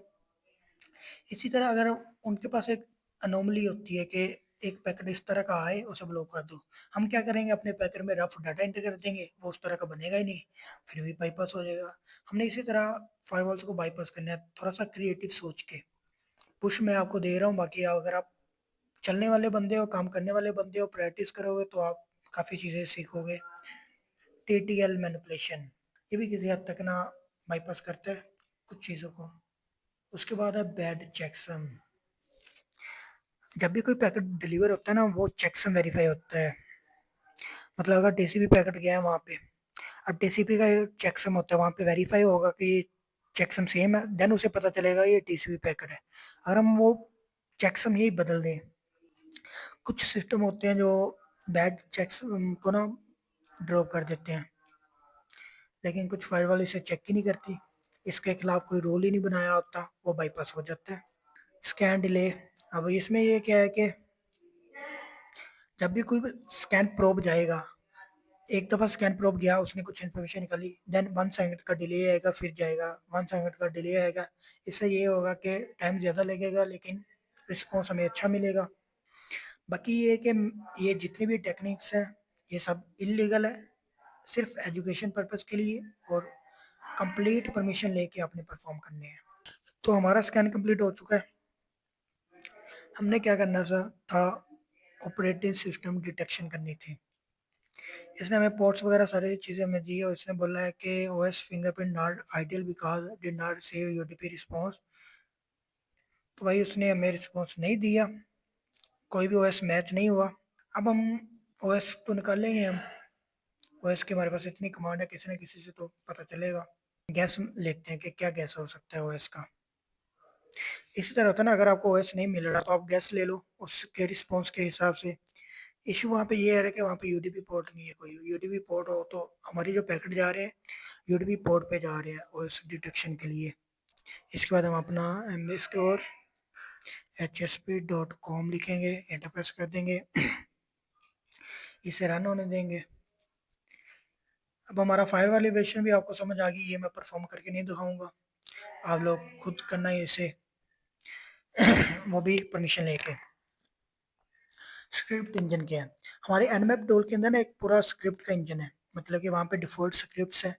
इसी तरह अगर उनके पास एक अनोमली होती है कि एक पैकेट इस तरह का आए, उसे ब्लॉक कर दो, हम क्या करेंगे, अपने पैकेट में रफ डाटा एंटर कर देंगे, वो उस तरह का बनेगा ही नहीं, फिर भी बाईपास हो जाएगा। हमने इसी तरह फायरवॉल्स को बाईपास करना है थोड़ा सा क्रिएटिव सोच के। पुश मैं आपको दे रहा हूँ, बाकी अगर आप चलने वाले बंदे हो, काम करने वाले बंदे हो, प्रैक्टिस करोगे तो आप काफ़ी चीज़ें सीखोगे। टीटीएल मैनिपुलेशन, ये भी किसी हद तक ना बाईपास करता है कुछ चीज़ों को। उसके बाद है बैड चेकसम। जब भी कोई पैकेट डिलीवर होता है ना, वो चेकसम वेरीफाई होता है। मतलब अगर टीसीपी पैकेट गया है वहाँ पे, अब टीसीपी का चेकसम होता है, वहाँ पे वेरीफाई होगा कि चेकसम सेम है, देन उसे पता चलेगा ये टीसीपी पैकेट है। अगर हम वो चेकसम यही बदल दें, कुछ सिस्टम होते हैं जो बैड चेकसम को ना ड्रॉप कर देते हैं, लेकिन कुछ फायरवॉल इसे चेक ही नहीं करती, इसके खिलाफ कोई रूल ही नहीं बनाया होता, वो बाईपास हो जाता है। स्कैन डिले, अब इसमें ये क्या है कि जब भी कोई स्कैन प्रोब जाएगा, एक दफ़ा स्कैन प्रोब गया, उसने कुछ इन्फॉर्मेशन निकाली, देन 1 सेकंड का डिले आएगा, फिर जाएगा, 1 सेकंड का डिले आएगा। इससे ये होगा कि टाइम ज़्यादा लगेगा लेकिन रिस्पॉन्स हमें अच्छा मिलेगा। बाकी ये है कि ये जितनी भी टेक्निक्स हैं, ये सब इल्लीगल है, सिर्फ एजुकेशन पर्पज़ के लिए और कंप्लीट परमिशन लेके आपने परफॉर्म करने हैं। तो हमारा स्कैन कंप्लीट हो चुका है। हमने क्या करना था, ऑपरेटिंग सिस्टम डिटेक्शन करनी थी। इसने हमें पोर्ट्स वगैरह सारी चीज़ें हमें दी और इसने बोला है कि OS fingerprint not ideal because did not save UDP response. तो भाई उसने हमें रिस्पॉन्स नहीं दिया, कोई भी ओएस मैच नहीं हुआ। अब हम ओएस तो निकालेंगे, हम ओएस की हमारे पास इतनी कमांड है, किसी न किसी से तो पता चलेगा। गैस लेते हैं कि क्या गैस हो सकता है ओएस का। इसी तरह होता है ना, अगर आपको ओएस नहीं मिल रहा तो आप गैस ले लो उसके रिस्पॉन्स के हिसाब से। इशू वहाँ पे ये है कि वहाँ पे यूडीपी पोर्ट नहीं है कोई। यूडीपी पोर्ट हो तो हमारी जो पैकेट जा रहे हैं यूडीपी पोर्ट पे जा रहे हैं ओएस डिटेक्शन के लिए। इसके बाद हम अपना एम स्टोर hsp.com लिखेंगे, एंटर प्रेस कर देंगे, इसे रन होने देंगे। अब हमारा फायर वैल्यूएशन भी आपको समझ आ गई, ये मैं परफॉर्म करके नहीं दिखाऊंगा, आप लोग खुद करना है इसे वो भी परमिशन लेके। स्क्रिप्ट इंजन क्या है, हमारे एनमैप टूल के अंदर ना एक पूरा स्क्रिप्ट का इंजन है। मतलब कि वहाँ पे डिफ़ॉल्ट स्क्रिप्ट्स है,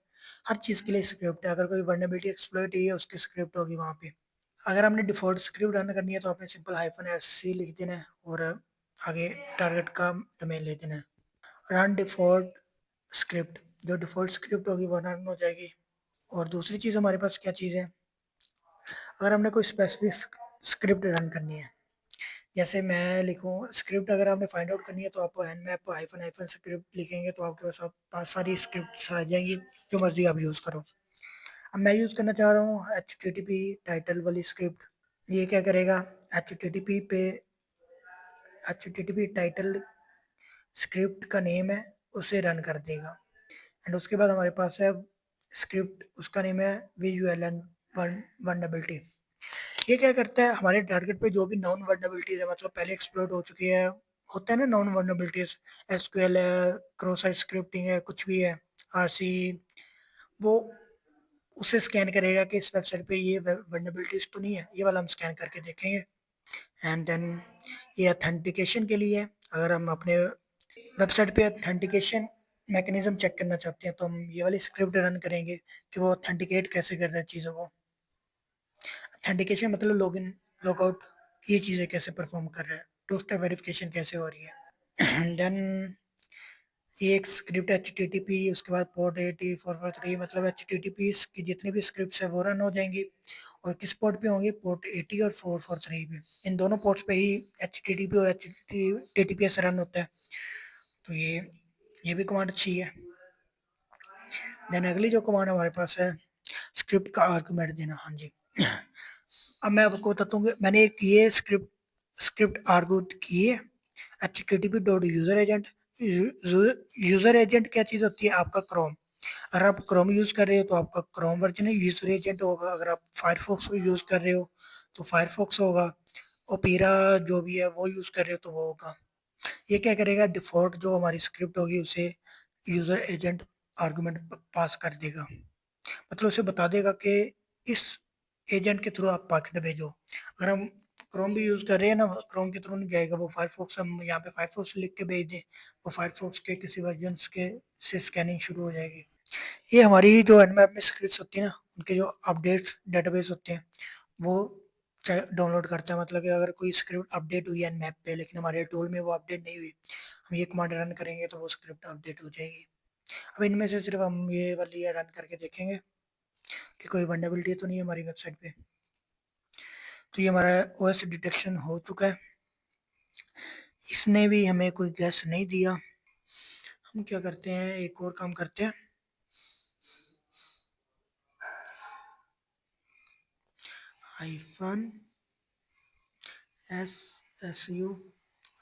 हर चीज़ के लिए स्क्रिप्ट है। अगर कोई वर्नेबिलिटी एक्सप्लॉइट हुई है उसकी स्क्रिप्ट होगी वहाँ पे। अगर हमने डिफ़ॉल्ट स्क्रिप्ट रन करनी है तो आपने सिंपल -sc लिख देना है और आगे टारगेट का डोमेन ले देना है। रन डिफ़ॉल्ट स्क्रिप्ट, जो डिफ़ॉल्ट स्क्रिप्ट होगी वो रन हो जाएगी। और दूसरी चीज़ हमारे पास क्या चीज़ है, अगर हमने कोई स्पेसिफिक स्क्रिप्ट रन करनी है, जैसे मैं लिखूँ स्क्रिप्ट, अगर आपने फाइंड आउट करनी है तो आप nmap हाइफन हाइफन स्क्रिप्ट लिखेंगे तो आपके पास पास सारी स्क्रिप्ट्स आ जाएंगी, जो मर्जी आप यूज़ करो। अब मैं यूज़ करना चाह रहा हूँ HTTP टाइटल वाली स्क्रिप्ट। ये क्या करेगा, HTTP पे HTTP टाइटल स्क्रिप्ट का नेम है, उसे रन कर देगा। एंड उसके बाद हमारे पास है स्क्रिप्ट, उसका नेम है VULN vulnerability। ये क्या करता है, हमारे टारगेट पे जो भी नॉन वर्नेबिलिटीज है, मतलब पहले एक्सप्लोर हो चुकी है, होता है ना नॉन वर्नेबिलिटीज, एसक्यूएल है, क्रॉस साइट स्क्रिप्टिंग है, कुछ भी है, आरसी, वो उसे स्कैन करेगा कि इस वेबसाइट पे ये वर्नेबिलिटीज तो नहीं है, ये वाला हम स्कैन करके देखेंगे। एंड देन ये अथेंटिकेशन के लिए, अगर हम अपने वेबसाइट पे अथेंटिकेशन मैकेनिज्म चेक करना चाहते हैं तो हम ये वाली स्क्रिप्ट रन करेंगे कि वो अथेंटिकेट कैसे कर रहे हैं चीज़ों को। ऑथेंटिकेशन मतलब लॉगिन लॉगआउट, ये चीज़ें कैसे परफॉर्म कर रहा है, टू स्टेप वेरिफिकेशन कैसे हो रही है। देन ये एक स्क्रिप्ट एचटीटीपी, उसके बाद पोर्ट 80 443, मतलब एचटीटीपी की जितनी भी स्क्रिप्ट्स है वो रन हो जाएंगी। और किस पोर्ट पे होंगी? पोर्ट 80 और 443 पे। इन दोनों पोर्ट्स पे ही एचटीटीपी और एचटीटीपीएस रन होता है। तो ये भी कमांड अच्छी है। देन अगली जो कमांड हमारे पास है, स्क्रिप्ट का आर्गुमेंट देना। हाँ जी, अब मैं आपको बताता हूँ कि मैंने एक ये स्क्रिप्ट स्क्रिप्ट आर्गू की है, http dot user agent. User agent क्या चीज़ होती है? आपका क्रोम। अगर आप क्रोम यूज़ कर रहे हो तो आपका क्रोम वर्जन है, यूजर एजेंट होगा। अगर आप फायरफॉक्स यूज़ कर रहे हो तो फायरफॉक्स होगा। ओपेरा जो भी है वो यूज़ कर रहे हो तो वो होगा। ये क्या करेगा? डिफ़ॉल्ट जो हमारी स्क्रिप्ट होगी उसे यूजर एजेंट आर्गुमेंट पास कर देगा। मतलब उसे बता देगा कि इस एजेंट के थ्रू आप पैकेट भेजो। अगर हम क्रोम भी यूज़ कर रहे हैं ना, क्रोम के थ्रू नहीं जाएगा वो फायरफॉक्स। हम यहाँ पे फायरफॉक्स लिख के भेज दें, वो फायरफॉक्स के किसी वर्जन के से स्कैनिंग शुरू हो जाएगी। ये हमारी जो एनमैप में स्क्रिप्ट्स होती है ना, उनके जो अपडेट्स डेटाबेस होते हैं वो डाउनलोड करता है। मतलब कि अगर कोई स्क्रिप्ट अपडेट हुई है एनमैप पे लेकिन हमारे टूल में वो अपडेट नहीं हुई, हम ये कमांड रन करेंगे तो वो स्क्रिप्ट अपडेट हो जाएगी। अब इनमें से सिर्फ हम ये वाली रन करके देखेंगे कि कोई वल्नरेबिलिटी तो नहीं है हमारी वेबसाइट पे। तो ये हमारा ओएस डिटेक्शन हो चुका है। इसने भी हमें कोई गैस नहीं दिया। हम क्या करते हैं, एक और काम करते हैं। हाइफन एस एस यू,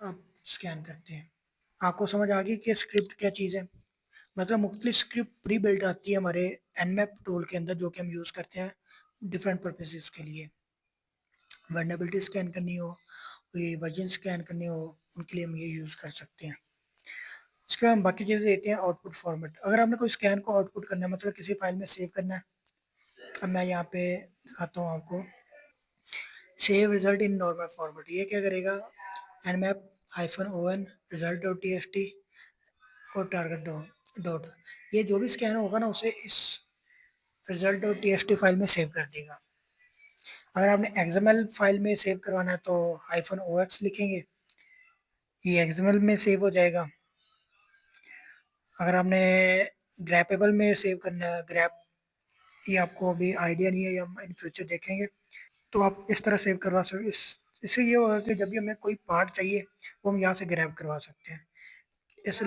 अब स्कैन करते हैं। आपको समझ आ गई कि स्क्रिप्ट क्या चीज़ है? मतलब मुख्तलिफ स्क्रिप्ट प्री बिल्ट आती है हमारे एनमैप टूल के अंदर, जो कि हम यूज़ करते हैं डिफरेंट पर्पसेस के लिए। वल्नरेबिलिटी स्कैन करनी हो, कोई वर्जन स्कैन करनी हो, उनके लिए हम ये यूज़ कर सकते हैं। उसके बाद हम बाकी चीज़ें देते हैं। आउटपुट फॉर्मेट, अगर आपने कोई स्कैन को आउटपुट करना है, मतलब किसी फाइल में सेव करना है। अब मैं यहाँ पे दिखाता हूँ आपको, save result in normal format. ये क्या करेगा? nmap -on result dot txt और टारगेट डॉट, ये जो भी स्कैन होगा ना उसे इस रिजल्ट डॉट txt फाइल में सेव कर देगा। अगर आपने XML फाइल में सेव करवाना है तो -ox लिखेंगे, ये XML में सेव हो जाएगा। अगर आपने ग्रैपेबल में सेव करना है, ग्रैप, ये आपको अभी आइडिया नहीं है, ये हम इन फ्यूचर देखेंगे। तो आप इस तरह सेव करवा सकते। इससे ये होगा कि जब भी हमें कोई पार्ट चाहिए वो हम यहाँ से ग्रैब करवा सकते हैं। इस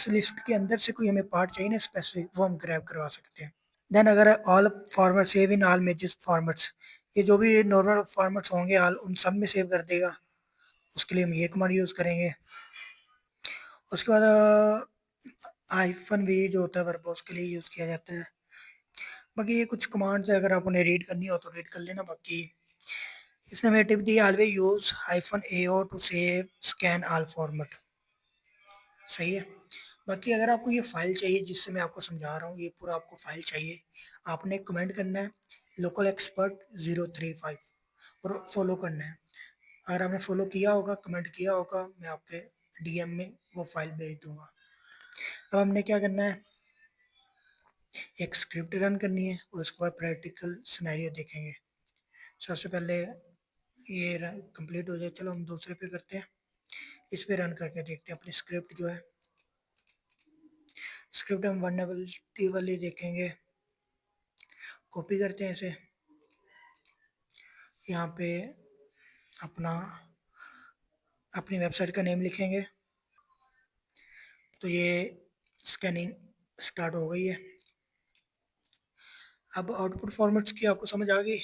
लिस्ट के अंदर से कोई हमें पार्ट चाहिए ना स्पेसिफिक, वो हम ग्रैब करवा सकते हैं। देन अगर all format save in all major formats, ये जो भी नॉर्मल फॉर्मेट्स होंगे ऑल उन सब में सेव कर देगा। उसके लिए हम ये कमांड यूज़ करेंगे। उसके बाद हाइफन वी जो होता है वर्बोस के लिए यूज़ किया जाता है। बाकी ये कुछ कमांड्स है, अगर आप उन्हें रीड करनी हो तो रीड कर लेना। बाकी इसने हमें टिप दी, always use -ao to save scan all format. सही है। बाकी अगर आपको ये फाइल चाहिए जिससे मैं आपको समझा रहा हूँ, ये पूरा आपको फाइल चाहिए, आपने कमेंट करना है लोकल एक्सपर्ट 035 और फॉलो करना है। अगर आपने फॉलो किया होगा, कमेंट किया होगा, मैं आपके डीएम में वो फाइल भेज दूंगा। अब हमने क्या करना है, एक स्क्रिप्ट रन करनी है और उसके बाद प्रैक्टिकल सिनेरियो देखेंगे। सबसे पहले ये कंप्लीट हो जाए, चलो हम दूसरे पे करते हैं। इस पे रन करके देखते हैं अपनी स्क्रिप्ट जो है। स्क्रिप्ट हम वल्नरेबिलिटी वाली देखेंगे। कॉपी करते हैं इसे, यहाँ पे अपना अपनी वेबसाइट का नेम लिखेंगे। तो ये स्कैनिंग स्टार्ट हो गई है। अब आउटपुट फॉर्मेट्स की आपको समझ आ गई।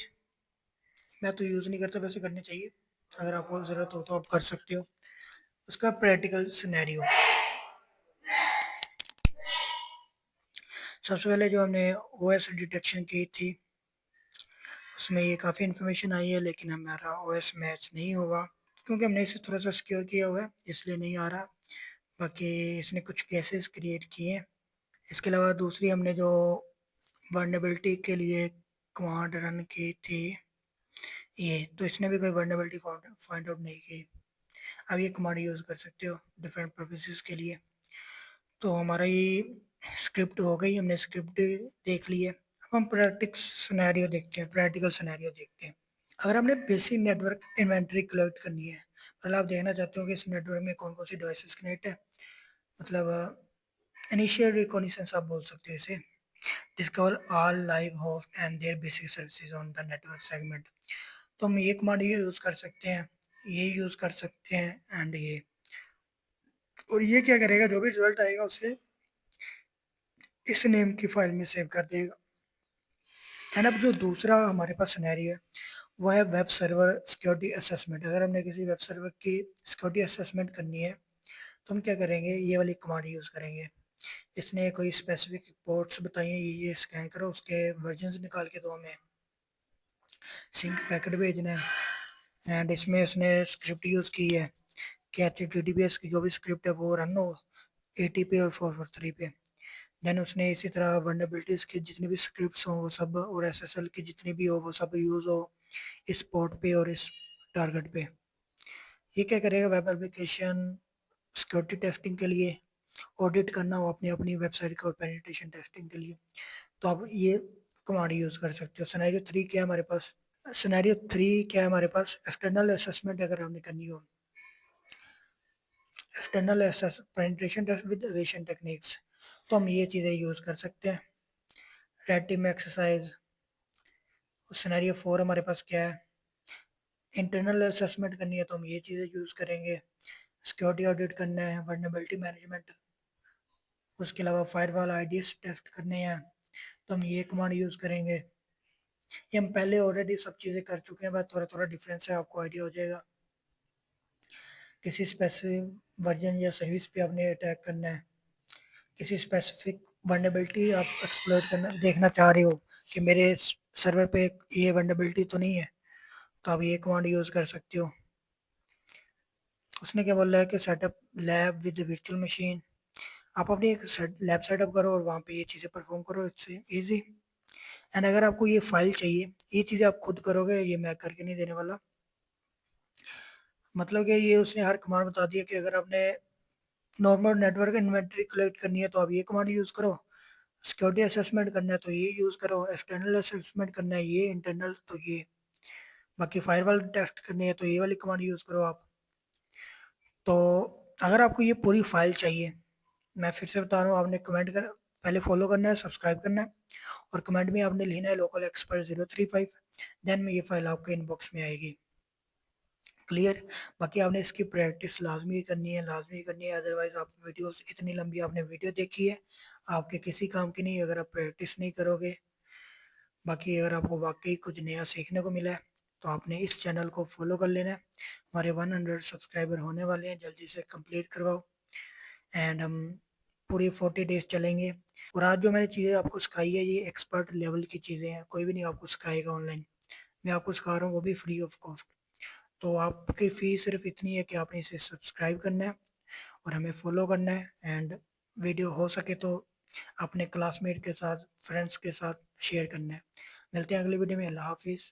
मैं तो यूज़ नहीं करता, वैसे करनी चाहिए। अगर आपको ज़रूरत हो तो आप कर सकते हो। उसका प्रैक्टिकल सिनेरियो, सबसे पहले जो हमने ओएस डिटेक्शन की थी उसमें ये काफ़ी इन्फॉर्मेशन आई है, लेकिन हमारा ओएस मैच नहीं हुआ क्योंकि हमने इसे थोड़ा सा सिक्योर किया हुआ है, इसलिए नहीं आ रहा। बाकी इसने कुछ केसेस क्रिएट किए हैं। इसके अलावा दूसरी हमने जो वर्नेबिलिटी के लिए कमांड रन की थी ये, तो इसने भी कोई वर्नेबिलिटी फाइंड आउट नहीं की। अब ये कमांड यूज़ कर सकते हो डिफरेंट पर्पसेस के लिए। तो हमारा ये स्क्रिप्ट हो गई, हमने स्क्रिप्ट देख ली है। अब हम प्रैक्टिकल सिनेरियो देखते हैं। अगर हमने बेसिक नेटवर्क इन्वेंटरी कलेक्ट करनी है, मतलब आप देखना चाहते हो कि इस नेटवर्क में कौन कौन सी डिवाइसेस कनेक्ट है, मतलब इनिशियल रिकॉग्निशंस आप बोल सकते हो इसे। Discover all live host and their basic services on the network segment. तो हम ये कमांड ये यूज़ कर सकते हैं, ये यूज़ कर सकते हैं एंड ये। और ये क्या करेगा, जो भी रिजल्ट आएगा उसे इस नेम की फाइल में सेव कर देगा। एंड अब जो दूसरा हमारे पास सिनेरियो है वो है वेब सर्वर सिक्योरिटी असेसमेंट। अगर हमने किसी वेब सर्वर की सिक्योरिटी असेसमेंट करनी है तो हम क्या करेंगे, ये वाली कमांड यूज़ करेंगे। इसने कोई स्पेसिफिक पोर्ट्स बताई हैं, ये स्कैन करो, उसके वर्जन्स निकाल के दो हमें, सिंक पैकेट भेजना है। एंड इसमें उसने स्क्रिप्ट यूज़ की है कि HTTPS की जो भी स्क्रिप्ट है वो रन हो 80 पे और 443 पे। देन उसने इसी तरह वल्नरेबिलिटीज़ की जितनी भी स्क्रिप्ट्स हों वो सब, और SSL की जितनी भी हो वो सब यूज़ हो इस पोर्ट पे और इस टारगेट पे। ये क्या करेगा, वेब एप्लीकेशन सिक्योरिटी टेस्टिंग के लिए ऑडिट करना हो अपनी अपनी वेबसाइट का और पेनिट्रेशन टेस्टिंग के लिए, तो आप ये कमांड यूज़ कर सकते हो। सिनेरियो 3 क्या है हमारे पास, सिनेरियो 3 क्या है हमारे पास, एक्सटर्नल असेसमेंट अगर हमने करनी हो, external access penetration test with evasion techniques, तो हम ये चीज़ें यूज़ कर सकते हैं। Red team exercise. सिनेरियो 4 हमारे पास क्या है, इंटरनल असेसमेंट करनी है तो हम ये चीज़ें यूज़ करेंगे। सिक्योरिटी ऑडिट करना है, वल्नरेबिलिटी मैनेजमेंट, उसके अलावा फायरवॉल आईडीएस टेस्ट करने हैं तो हम ये कमांड यूज़ करेंगे। ये हम पहले ऑलरेडी सब चीज़ें कर चुके हैं, बस थोड़ा थोड़ा डिफरेंस है, आपको आइडिया हो जाएगा। किसी स्पेसिफिक वर्जन या सर्विस पे आपने अटैक करना है, किसी स्पेसिफिक वल्नरेबिलिटी आप एक्सप्लॉइट करना देखना चाह रहे हो कि मेरे सर्वर पे ये वल्नरेबिलिटी तो नहीं है, तो आप ये कमांड यूज़ कर सकते हो। उसने क्या बोला है कि setup lab with virtual machine. आप अपनी एक लैब सेटअप करो और वहाँ पे ये चीज़ें परफॉर्म करो, इट्स ईजी। एंड अगर आपको ये फाइल चाहिए, ये चीज़ें आप खुद करोगे, ये मैं करके नहीं देने वाला। मतलब कि ये उसने हर कमांड बता दिया कि अगर आपने नॉर्मल नेटवर्क इन्वेंटरी कलेक्ट करनी है तो आप ये कमांड यूज़ करो, सिक्योरिटी असेसमेंट करना है तो ये यूज़ करो, एक्सटर्नल असेसमेंट करना है ये, इंटरनल तो ये, बाकी फायरवॉल टेस्ट करनी है तो ये वाली कमांड यूज़ करो आप। तो अगर आपको ये पूरी फाइल चाहिए, मैं फिर से बता रहा हूँ, आपने कमेंट कर पहले फॉलो करना है, सब्सक्राइब करना है और कमेंट में आपने लिखना है लोकल एक्सपर्ट 035। देन ये फाइल आपके इनबॉक्स में आएगी। क्लियर। बाकी आपने इसकी प्रैक्टिस लाजमी करनी है, लाजमी करनी है, अदरवाइज आप वीडियोस इतनी लंबी आपने वीडियो देखी है आपके किसी काम की नहीं अगर आप प्रैक्टिस नहीं करोगे। बाकी अगर आपको वाकई कुछ नया सीखने को मिला है तो आपने इस चैनल को फॉलो कर लेना है। हमारे 100 सब्सक्राइबर होने वाले हैं, जल्दी से कंप्लीट करवाओ। एंड हम पूरी 40 डेज चलेंगे। और आज जो मैंने चीज़ें आपको सिखाई है ये एक्सपर्ट लेवल की चीज़ें हैं, कोई भी नहीं आपको सिखाएगा ऑनलाइन, मैं आपको सिखा रहा हूँ वो भी फ्री ऑफ कॉस्ट। तो आपकी फ़ीस सिर्फ इतनी है कि आपने इसे सब्सक्राइब करना है और हमें फॉलो करना है। एंड वीडियो हो सके तो अपने क्लासमेट के साथ, फ्रेंड्स के साथ शेयर करना है। मिलते हैं अगली वीडियो में। अल्लाह हाफिज़।